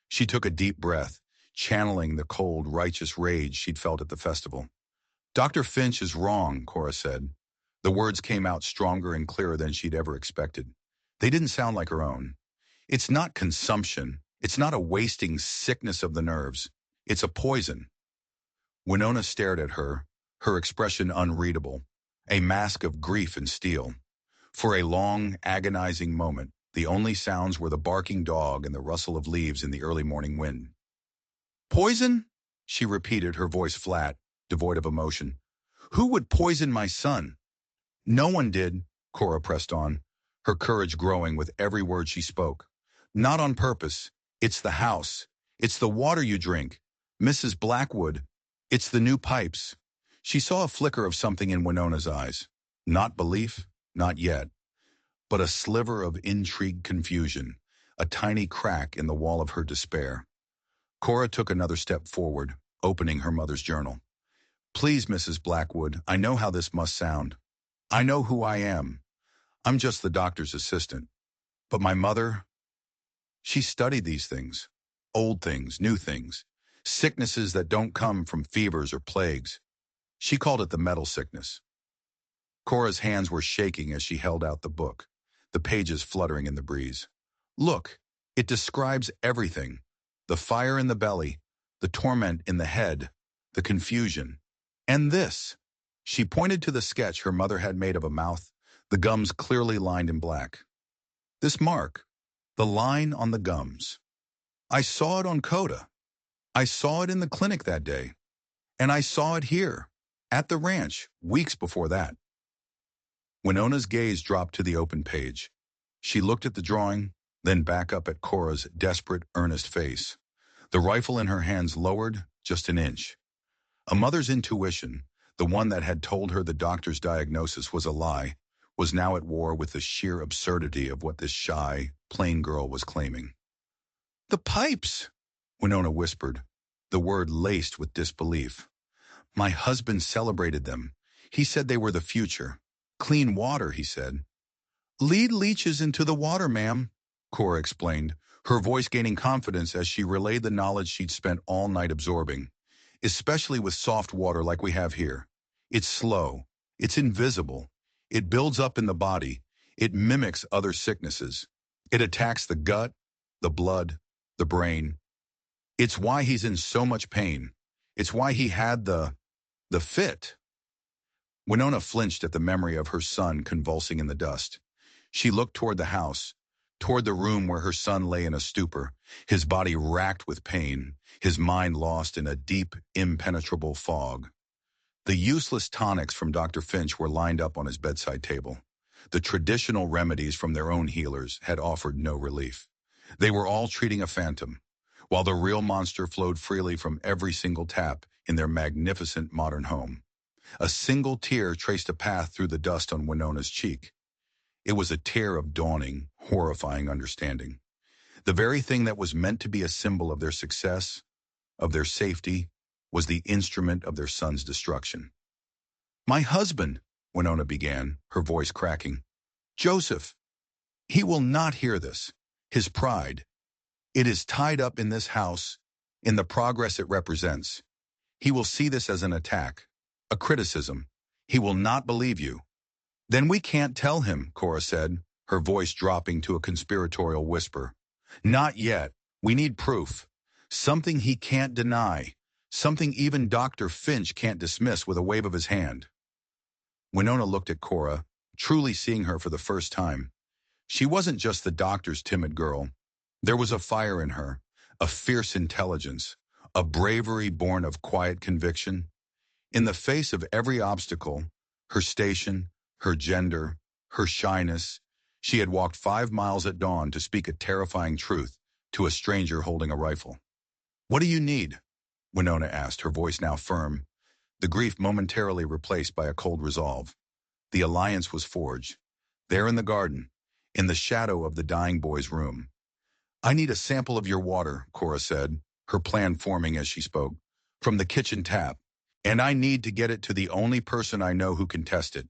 She took a deep breath, channeling the cold, righteous rage she'd felt at the festival. "Dr. Finch is wrong," Cora said. The words came out stronger and clearer than she'd ever expected. They didn't sound like her own. "It's not consumption. It's not a wasting sickness of the nerves. It's a poison." Winona stared at her, her expression unreadable, a mask of grief and steel. For a long, agonizing moment, the only sounds were the barking dog and the rustle of leaves in the early morning wind. "Poison?" she repeated, her voice flat, devoid of emotion. "Who would poison my son?" "No one did," Cora pressed on, her courage growing with every word she spoke. "Not on purpose. It's the house. It's the water you drink. Mrs. Blackwood. It's the new pipes." She saw a flicker of something in Winona's eyes. Not belief, not yet, but a sliver of intrigued confusion, a tiny crack in the wall of her despair. Cora took another step forward, opening her mother's journal. "Please, Mrs. Blackwood, I know how this must sound. I know who I am. I'm just the doctor's assistant. But my mother, she studied these things. Old things, new things. Sicknesses that don't come from fevers or plagues. She called it the metal sickness." Cora's hands were shaking as she held out the book, the pages fluttering in the breeze. "Look, it describes everything. The fire in the belly, the torment in the head, the confusion. And this." She pointed to the sketch her mother had made of a mouth, the gums clearly lined in black. "This mark, the line on the gums. I saw it on Coda. I saw it in the clinic that day. And I saw it here, at the ranch, weeks before that." Winona's gaze dropped to the open page. She looked at the drawing, then back up at Cora's desperate, earnest face. The rifle in her hands lowered just an inch. A mother's intuition, the one that had told her the doctor's diagnosis was a lie, was now at war with the sheer absurdity of what this shy, plain girl was claiming. "The pipes," Winona whispered, the word laced with disbelief. "My husband celebrated them. He said they were the future. Clean water, he said." "Lead leaches into the water, ma'am," Cora explained, her voice gaining confidence as she relayed the knowledge she'd spent all night absorbing. "Especially with soft water like we have here. It's slow. It's invisible. It builds up in the body. It mimics other sicknesses. It attacks the gut, the blood, the brain. It's why he's in so much pain. It's why he had the fit." Winona flinched at the memory of her son convulsing in the dust. She looked toward the house, toward the room where her son lay in a stupor, his body racked with pain, his mind lost in a deep, impenetrable fog. The useless tonics from Dr. Finch were lined up on his bedside table. The traditional remedies from their own healers had offered no relief. They were all treating a phantom, while the real monster flowed freely from every single tap in their magnificent modern home. A single tear traced a path through the dust on Winona's cheek. It was a tear of dawning, horrifying understanding. The very thing that was meant to be a symbol of their success, of their safety, was the instrument of their son's destruction. "My husband," Winona began, her voice cracking. "Joseph. He will not hear this. His pride. It is tied up in this house, in the progress it represents. He will see this as an attack, a criticism. He will not believe you." "Then we can't tell him," Cora said, her voice dropping to a conspiratorial whisper. "Not yet. We need proof. Something he can't deny. Something even Dr. Finch can't dismiss with a wave of his hand." Winona looked at Cora, truly seeing her for the first time. She wasn't just the doctor's timid girl. There was a fire in her, a fierce intelligence, a bravery born of quiet conviction. In the face of every obstacle, her station, her gender, her shyness, she had walked 5 miles at dawn to speak a terrifying truth to a stranger holding a rifle. "What do you need?" Winona asked, her voice now firm, the grief momentarily replaced by a cold resolve. The alliance was forged, there in the garden, in the shadow of the dying boy's room. "I need a sample of your water," Cora said, her plan forming as she spoke, "from the kitchen tap. And I need to get it to the only person I know who can test it.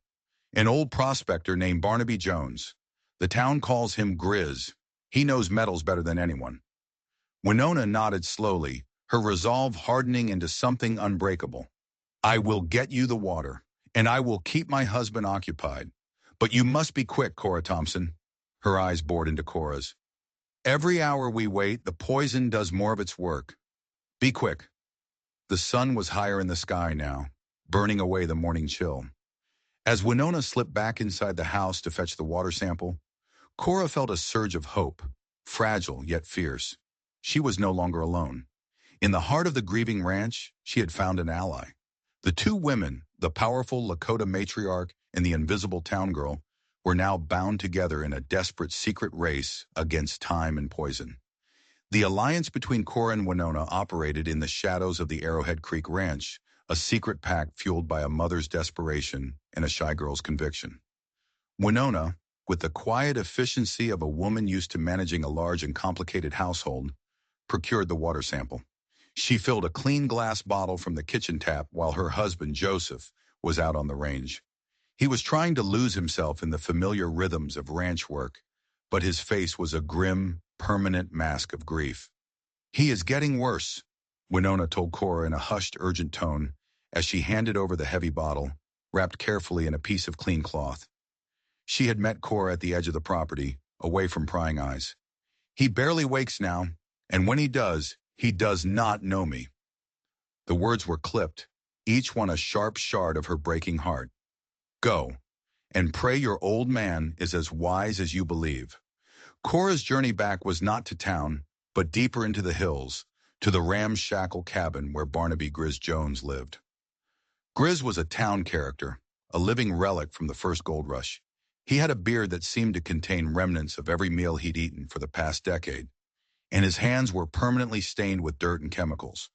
An old prospector named Barnaby Jones. The town calls him Grizz. He knows metals better than anyone." Winona nodded slowly, her resolve hardening into something unbreakable. "I will get you the water, and I will keep my husband occupied. But you must be quick, Cora Thompson." Her eyes bored into Cora's. "Every hour we wait, the poison does more of its work. Be quick." The sun was higher in the sky now, burning away the morning chill. As Winona slipped back inside the house to fetch the water sample, Cora felt a surge of hope, fragile yet fierce. She was no longer alone. In the heart of the grieving ranch, she had found an ally. The two women, the powerful Lakota matriarch and the invisible town girl, were now bound together in a desperate secret race against time and poison. The alliance between Cora and Winona operated in the shadows of the Arrowhead Creek Ranch, a secret pact fueled by a mother's desperation and a shy girl's conviction. Winona, with the quiet efficiency of a woman used to managing a large and complicated household, procured the water sample. She filled a clean glass bottle from the kitchen tap while her husband, Joseph, was out on the range. He was trying to lose himself in the familiar rhythms of ranch work, but his face was a grim, permanent mask of grief. "He is getting worse," Winona told Cora in a hushed, urgent tone as she handed over the heavy bottle, wrapped carefully in a piece of clean cloth. She had met Cora at the edge of the property, away from prying eyes. "He barely wakes now, and when he does not know me." The words were clipped, each one a sharp shard of her breaking heart. "Go, and pray your old man is as wise as you believe." Cora's journey back was not to town, but deeper into the hills, to the ramshackle cabin where Barnaby Grizz Jones lived. Grizz was a town character, a living relic from the first gold rush. He had a beard that seemed to contain remnants of every meal he'd eaten for the past decade, and his hands were permanently stained with dirt and chemicals.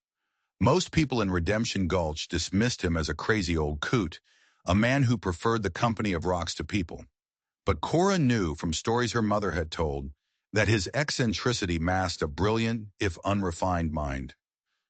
Most people in Redemption Gulch dismissed him as a crazy old coot, a man who preferred the company of rocks to people. But Cora knew from stories her mother had told that his eccentricity masked a brilliant, if unrefined, mind.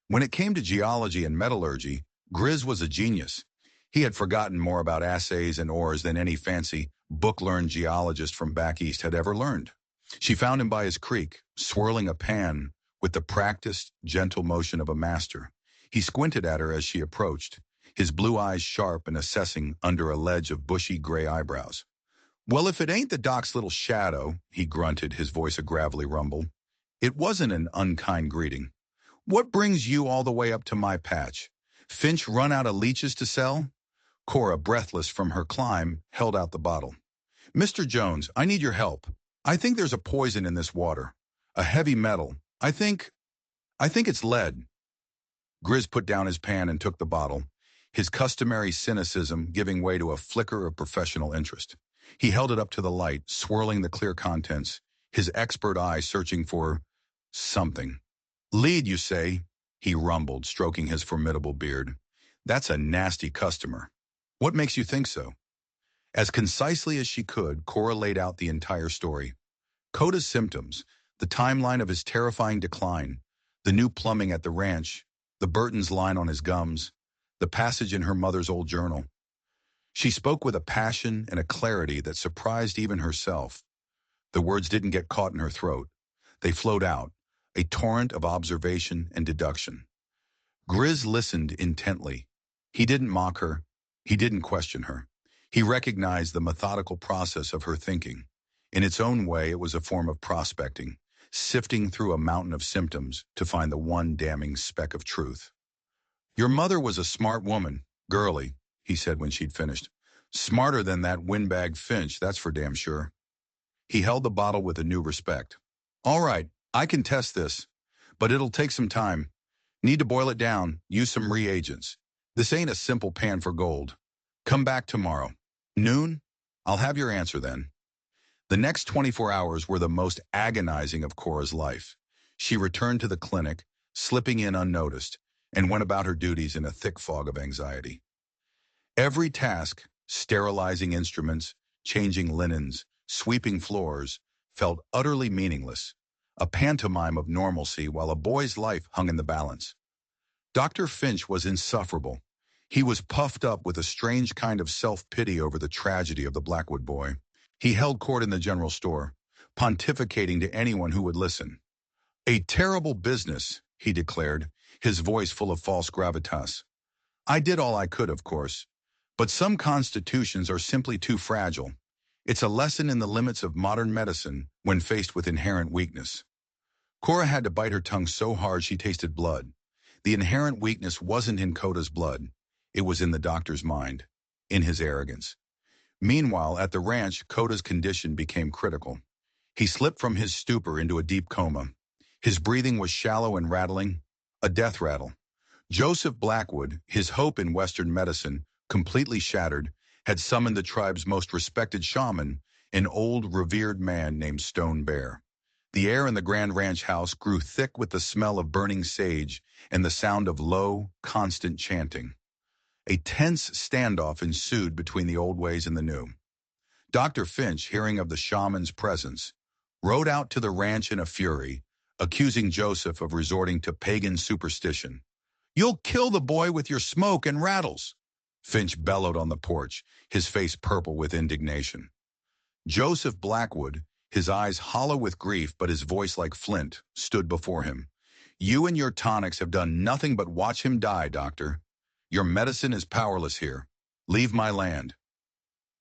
When it came to geology and metallurgy, Grizz was a genius. He had forgotten more about assays and ores than any fancy, book-learned geologist from back east had ever learned. She found him by his creek, swirling a pan with the practiced, gentle motion of a master. He squinted at her as she approached, his blue eyes sharp and assessing under a ledge of bushy gray eyebrows. "Well, if it ain't the doc's little shadow," he grunted, his voice a gravelly rumble. It wasn't an unkind greeting. "What brings you all the way up to my patch? Finch run out of leeches to sell?" Cora, breathless from her climb, held out the bottle. Mr. Jones, I need your help. I think there's a poison in this water. A heavy metal. I think it's lead. Grizz put down his pan and took the bottle, his customary cynicism giving way to a flicker of professional interest. He held it up to the light, swirling the clear contents, his expert eye searching for something. Lead, you say? He rumbled, stroking his formidable beard. That's a nasty customer. What makes you think so? As concisely as she could, Cora laid out the entire story. Coda's symptoms, the timeline of his terrifying decline, the new plumbing at the ranch, the Burton's line on his gums, the passage in her mother's old journal. She spoke with a passion and a clarity that surprised even herself. The words didn't get caught in her throat. They flowed out, a torrent of observation and deduction. Grizz listened intently. He didn't mock her. He didn't question her. He recognized the methodical process of her thinking. In its own way, it was a form of prospecting, sifting through a mountain of symptoms to find the one damning speck of truth. Your mother was a smart woman, girly, he said when she'd finished. Smarter than that windbag Finch, that's for damn sure. He held the bottle with a new respect. All right, I can test this, but it'll take some time. Need to boil it down, use some reagents. This ain't a simple pan for gold. Come back tomorrow. Noon? I'll have your answer then. The next 24 hours were the most agonizing of Cora's life. She returned to the clinic, slipping in unnoticed, and went about her duties in a thick fog of anxiety. Every task, sterilizing instruments, changing linens, sweeping floors, felt utterly meaningless, a pantomime of normalcy while a boy's life hung in the balance. Dr. Finch was insufferable. He was puffed up with a strange kind of self-pity over the tragedy of the Blackwood boy. He held court in the general store, pontificating to anyone who would listen. A terrible business, he declared, his voice full of false gravitas. I did all I could, of course, but some constitutions are simply too fragile. It's a lesson in the limits of modern medicine when faced with inherent weakness. Cora had to bite her tongue so hard she tasted blood. The inherent weakness wasn't in Coda's blood. It was in the doctor's mind, in his arrogance. Meanwhile, at the ranch, Coda's condition became critical. He slipped from his stupor into a deep coma. His breathing was shallow and rattling, a death rattle. Joseph Blackwood, his hope in Western medicine, completely shattered, had summoned the tribe's most respected shaman, an old, revered man named Stone Bear. The air in the Grand Ranch house grew thick with the smell of burning sage and the sound of low, constant chanting. A tense standoff ensued between the old ways and the new. Dr. Finch, hearing of the shaman's presence, rode out to the ranch in a fury, accusing Joseph of resorting to pagan superstition. You'll kill the boy with your smoke and rattles, Finch bellowed on the porch, his face purple with indignation. Joseph Blackwood, his eyes hollow with grief but his voice like flint, stood before him. You and your tonics have done nothing but watch him die, doctor. Your medicine is powerless here. Leave my land.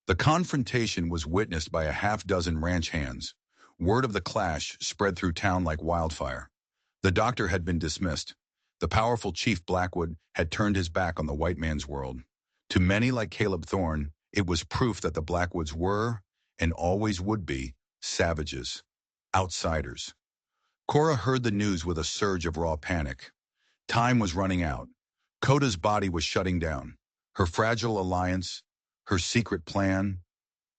The confrontation was witnessed by a half-dozen ranch hands. Word of the clash spread through town like wildfire. The doctor had been dismissed. The powerful Chief Blackwood had turned his back on the white man's world. To many like Caleb Thorne, it was proof that the Blackwoods were, and always would be, savages, outsiders. Cora heard the news with a surge of raw panic. Time was running out. Coda's body was shutting down. Her fragile alliance, her secret plan,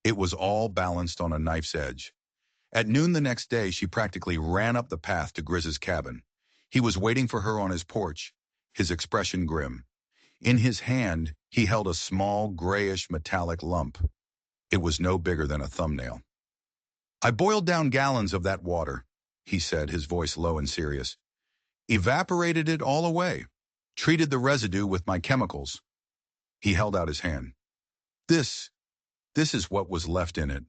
it was all balanced on a knife's edge. At noon the next day, she practically ran up the path to Grizz's cabin. He was waiting for her on his porch, his expression grim. In his hand, he held a small, grayish, metallic lump. It was no bigger than a thumbnail. I boiled down gallons of that water, he said, his voice low and serious. Evaporated it all away. Treated the residue with my chemicals. He held out his hand. This is what was left in it.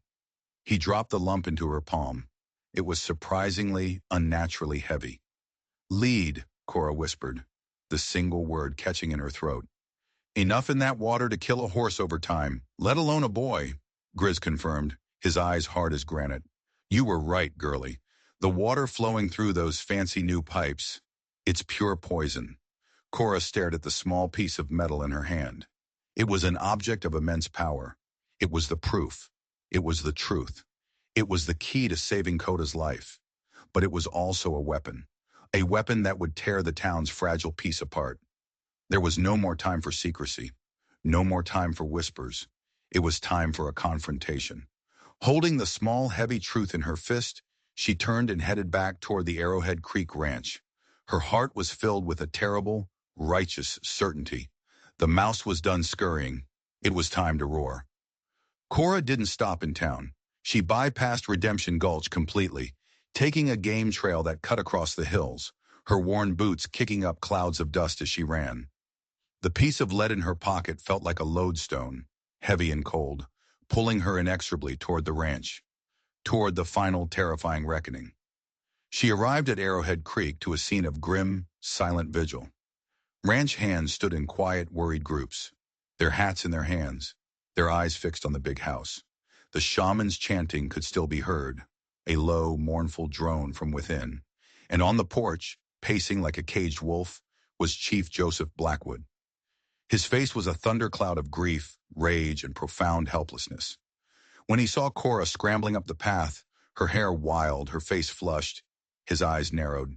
He dropped the lump into her palm. It was surprisingly, unnaturally heavy. Lead, Cora whispered, the single word catching in her throat. Enough in that water to kill a horse over time, let alone a boy, Grizz confirmed, his eyes hard as granite. You were right, girlie. The water flowing through those fancy new pipes, it's pure poison. Cora stared at the small piece of metal in her hand. It was an object of immense power. It was the proof. It was the truth. It was the key to saving Koda's life. But it was also a weapon that would tear the town's fragile peace apart. There was no more time for secrecy, no more time for whispers. It was time for a confrontation. Holding the small, heavy truth in her fist, she turned and headed back toward the Arrowhead Creek Ranch. Her heart was filled with a terrible, righteous certainty. The mouse was done scurrying. It was time to roar. Cora didn't stop in town. She bypassed Redemption Gulch completely, taking a game trail that cut across the hills, her worn boots kicking up clouds of dust as she ran. The piece of lead in her pocket felt like a lodestone, heavy and cold, pulling her inexorably toward the ranch, toward the final terrifying reckoning. She arrived at Arrowhead Creek to a scene of grim, silent vigil. Ranch hands stood in quiet, worried groups, their hats in their hands, their eyes fixed on the big house. The shaman's chanting could still be heard, a low, mournful drone from within. And on the porch, pacing like a caged wolf, was Chief Joseph Blackwood. His face was a thundercloud of grief, rage, and profound helplessness. When he saw Cora scrambling up the path, her hair wild, her face flushed, his eyes narrowed.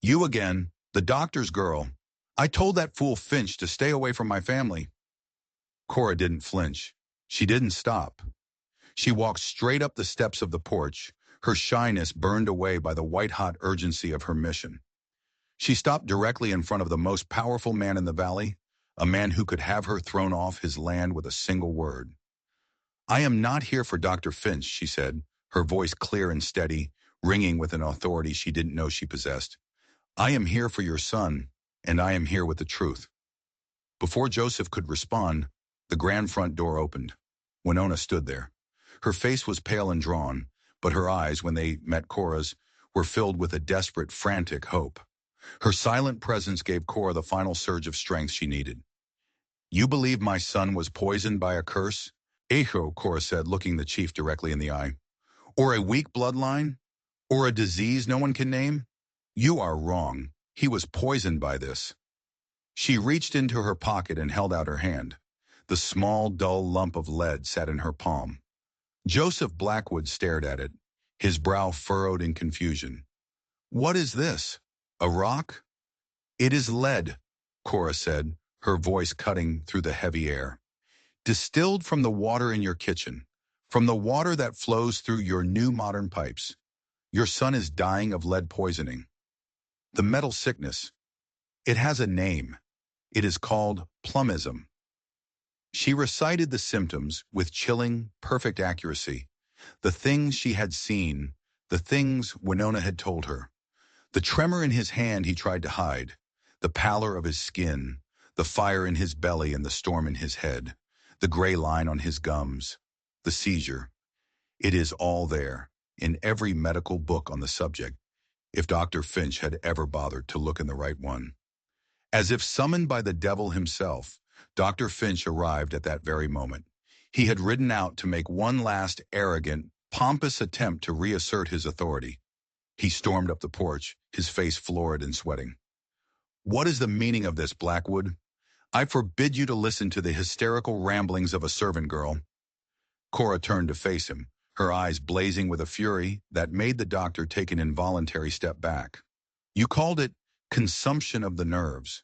"You again, the doctor's girl. I told that fool Finch to stay away from my family." Cora didn't flinch. She didn't stop. She walked straight up the steps of the porch, her shyness burned away by the white-hot urgency of her mission. She stopped directly in front of the most powerful man in the valley, a man who could have her thrown off his land with a single word. "I am not here for Dr. Finch," she said, her voice clear and steady, ringing with an authority she didn't know she possessed. "I am here for your son, and I am here with the truth." Before Joseph could respond, the grand front door opened. Winona stood there. Her face was pale and drawn, but her eyes, when they met Cora's, were filled with a desperate, frantic hope. Her silent presence gave Cora the final surge of strength she needed. "You believe my son was poisoned by a curse?" "Echo," Cora said, looking the chief directly in the eye. "Or a weak bloodline? Or a disease no one can name? You are wrong. He was poisoned by this." She reached into her pocket and held out her hand. The small, dull lump of lead sat in her palm. Joseph Blackwood stared at it, his brow furrowed in confusion. "What is this? A rock?" "It is lead," Cora said, her voice cutting through the heavy air. "Distilled from the water in your kitchen, from the water that flows through your new modern pipes. Your son is dying of lead poisoning. The metal sickness. It has a name. It is called plumism." She recited the symptoms with chilling, perfect accuracy. The things she had seen, the things Winona had told her. The tremor in his hand he tried to hide, the pallor of his skin, the fire in his belly and the storm in his head, the gray line on his gums, the seizure. It is all there, in every medical book on the subject, if Dr. Finch had ever bothered to look in the right one. As if summoned by the devil himself, Dr. Finch arrived at that very moment. He had ridden out to make one last arrogant, pompous attempt to reassert his authority. He stormed up the porch, his face florid and sweating. "What is the meaning of this, Blackwood? I forbid you to listen to the hysterical ramblings of a servant girl." Cora turned to face him, her eyes blazing with a fury that made the doctor take an involuntary step back. "You called it consumption of the nerves.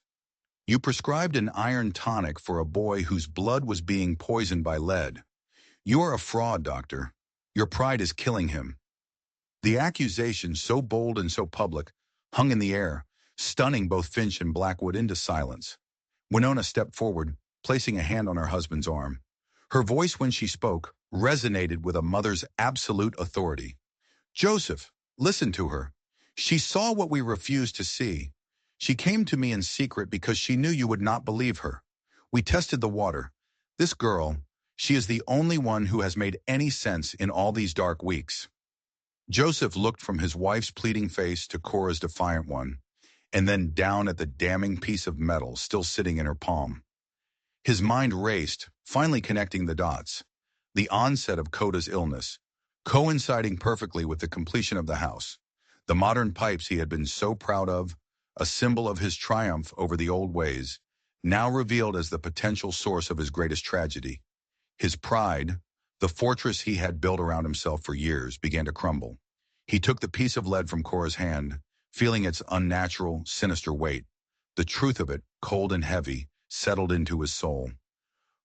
You prescribed an iron tonic for a boy whose blood was being poisoned by lead. You are a fraud, doctor. Your pride is killing him." The accusation, so bold and so public, hung in the air, stunning both Finch and Blackwood into silence. Winona stepped forward, placing a hand on her husband's arm. Her voice, when she spoke, resonated with a mother's absolute authority. "Joseph, listen to her. She saw what we refused to see. She came to me in secret because she knew you would not believe her. We tested the water. This girl, she is the only one who has made any sense in all these dark weeks." Joseph looked from his wife's pleading face to Cora's defiant one, and then down at the damning piece of metal still sitting in her palm. His mind raced, finally connecting the dots. The onset of Koda's illness, coinciding perfectly with the completion of the house. The modern pipes he had been so proud of, a symbol of his triumph over the old ways, now revealed as the potential source of his greatest tragedy. His pride, the fortress he had built around himself for years, began to crumble. He took the piece of lead from Cora's hand, feeling its unnatural, sinister weight. The truth of it, cold and heavy, settled into his soul.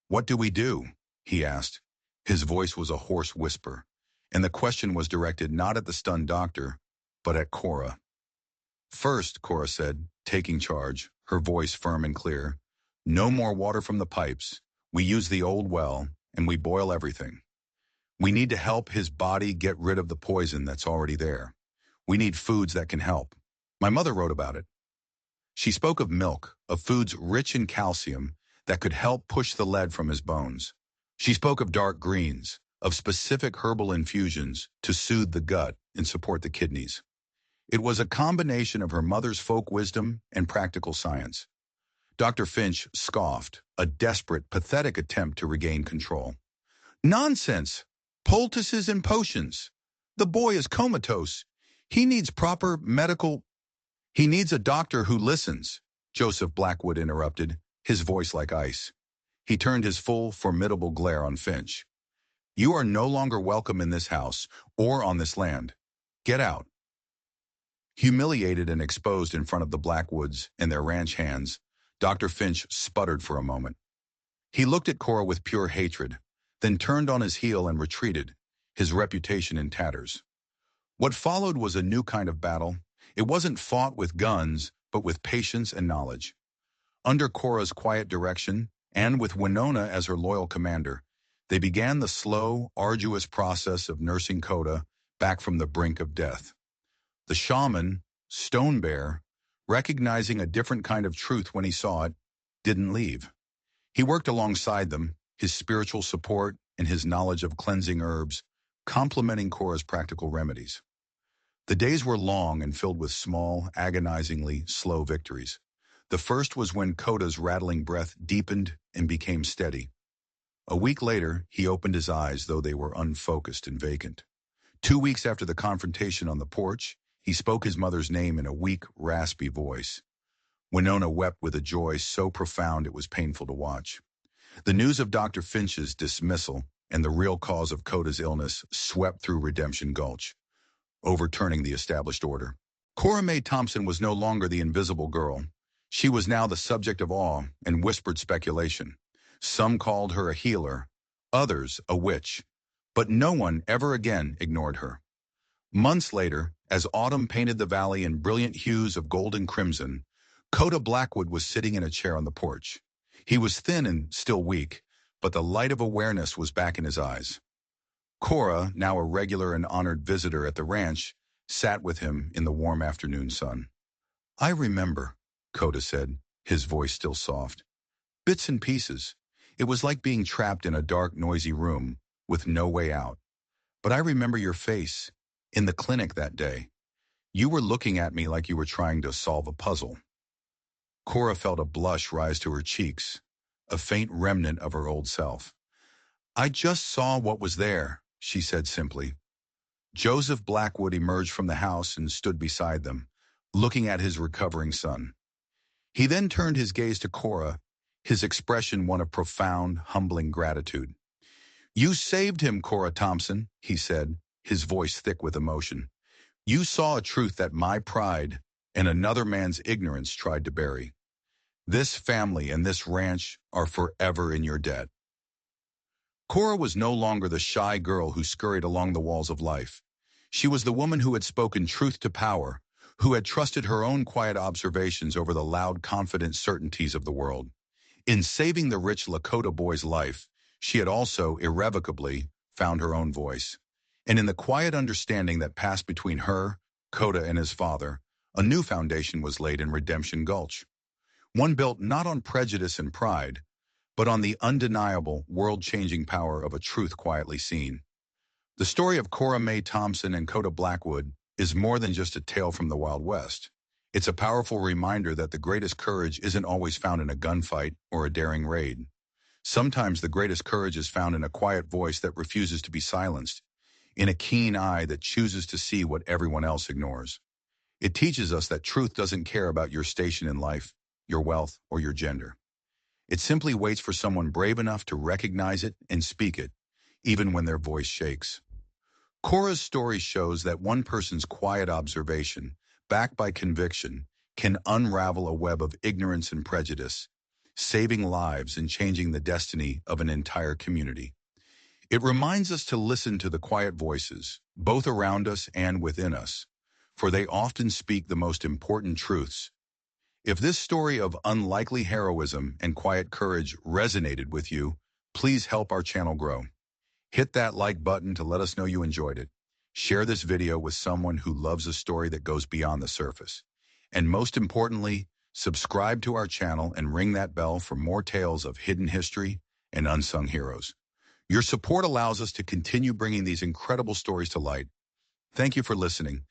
"What do we do?" he asked. His voice was a hoarse whisper, and the question was directed not at the stunned doctor, but at Cora. "First," Cora said, taking charge, her voice firm and clear, "no more water from the pipes. We use the old well, and we boil everything. We need to help his body get rid of the poison that's already there. We need foods that can help. My mother wrote about it. She spoke of milk, of foods rich in calcium that could help push the lead from his bones. She spoke of dark greens, of specific herbal infusions to soothe the gut and support the kidneys. It was a combination of her mother's folk wisdom and practical science. Dr. Finch scoffed, a desperate, pathetic attempt to regain control. "Nonsense! Poultices and potions. The boy is comatose. He needs proper medical—" "He needs a doctor who listens," Joseph Blackwood interrupted, his voice like ice. He turned his full, formidable glare on Finch. "You are no longer welcome in this house or on this land. Get out." Humiliated and exposed in front of the Blackwoods and their ranch hands, Dr. Finch sputtered for a moment. He looked at Cora with pure hatred, then turned on his heel and retreated, his reputation in tatters. What followed was a new kind of battle. It wasn't fought with guns, but with patience and knowledge. Under Cora's quiet direction, and with Winona as her loyal commander, they began the slow, arduous process of nursing Coda back from the brink of death. The shaman, Stone Bear, recognizing a different kind of truth when he saw it, didn't leave. He worked alongside them, his spiritual support and his knowledge of cleansing herbs, complementing Cora's practical remedies. The days were long and filled with small, agonizingly slow victories. The first was when Coda's rattling breath deepened and became steady. A week later, he opened his eyes, though they were unfocused and vacant. 2 weeks after the confrontation on the porch, he spoke his mother's name in a weak, raspy voice. Winona wept with a joy so profound it was painful to watch. The news of Dr. Finch's dismissal and the real cause of Coda's illness swept through Redemption Gulch, overturning the established order. Cora Mae Thompson was no longer the invisible girl. She was now the subject of awe and whispered speculation. Some called her a healer, others a witch, but no one ever again ignored her. Months later, as autumn painted the valley in brilliant hues of gold and crimson, Coda Blackwood was sitting in a chair on the porch. He was thin and still weak, but the light of awareness was back in his eyes. Cora, now a regular and honored visitor at the ranch, sat with him in the warm afternoon sun. "I remember," Coda said, his voice still soft. "Bits and pieces. It was like being trapped in a dark, noisy room with no way out. But I remember your face in the clinic that day. You were looking at me like you were trying to solve a puzzle." Cora felt a blush rise to her cheeks, a faint remnant of her old self. "I just saw what was there," she said simply. Joseph Blackwood emerged from the house and stood beside them, looking at his recovering son. He then turned his gaze to Cora, his expression one of profound, humbling gratitude. "You saved him, Cora Thompson," he said, his voice thick with emotion. "You saw a truth that my pride and another man's ignorance tried to bury. This family and this ranch are forever in your debt." Cora was no longer the shy girl who scurried along the walls of life. She was the woman who had spoken truth to power, who had trusted her own quiet observations over the loud, confident certainties of the world. In saving the rich Lakota boy's life, she had also, irrevocably, found her own voice. And in the quiet understanding that passed between her, Coda, and his father, a new foundation was laid in Redemption Gulch. One built not on prejudice and pride, but on the undeniable, world-changing power of a truth quietly seen. The story of Cora Mae Thompson and Coda Blackwood is more than just a tale from the Wild West. It's a powerful reminder that the greatest courage isn't always found in a gunfight or a daring raid. Sometimes the greatest courage is found in a quiet voice that refuses to be silenced, in a keen eye that chooses to see what everyone else ignores. It teaches us that truth doesn't care about your station in life, your wealth, or your gender. It simply waits for someone brave enough to recognize it and speak it, even when their voice shakes. Cora's story shows that one person's quiet observation, backed by conviction, can unravel a web of ignorance and prejudice, saving lives and changing the destiny of an entire community. It reminds us to listen to the quiet voices, both around us and within us, for they often speak the most important truths. If this story of unlikely heroism and quiet courage resonated with you, please help our channel grow. Hit that like button to let us know you enjoyed it. Share this video with someone who loves a story that goes beyond the surface. And most importantly, subscribe to our channel and ring that bell for more tales of hidden history and unsung heroes. Your support allows us to continue bringing these incredible stories to light. Thank you for listening,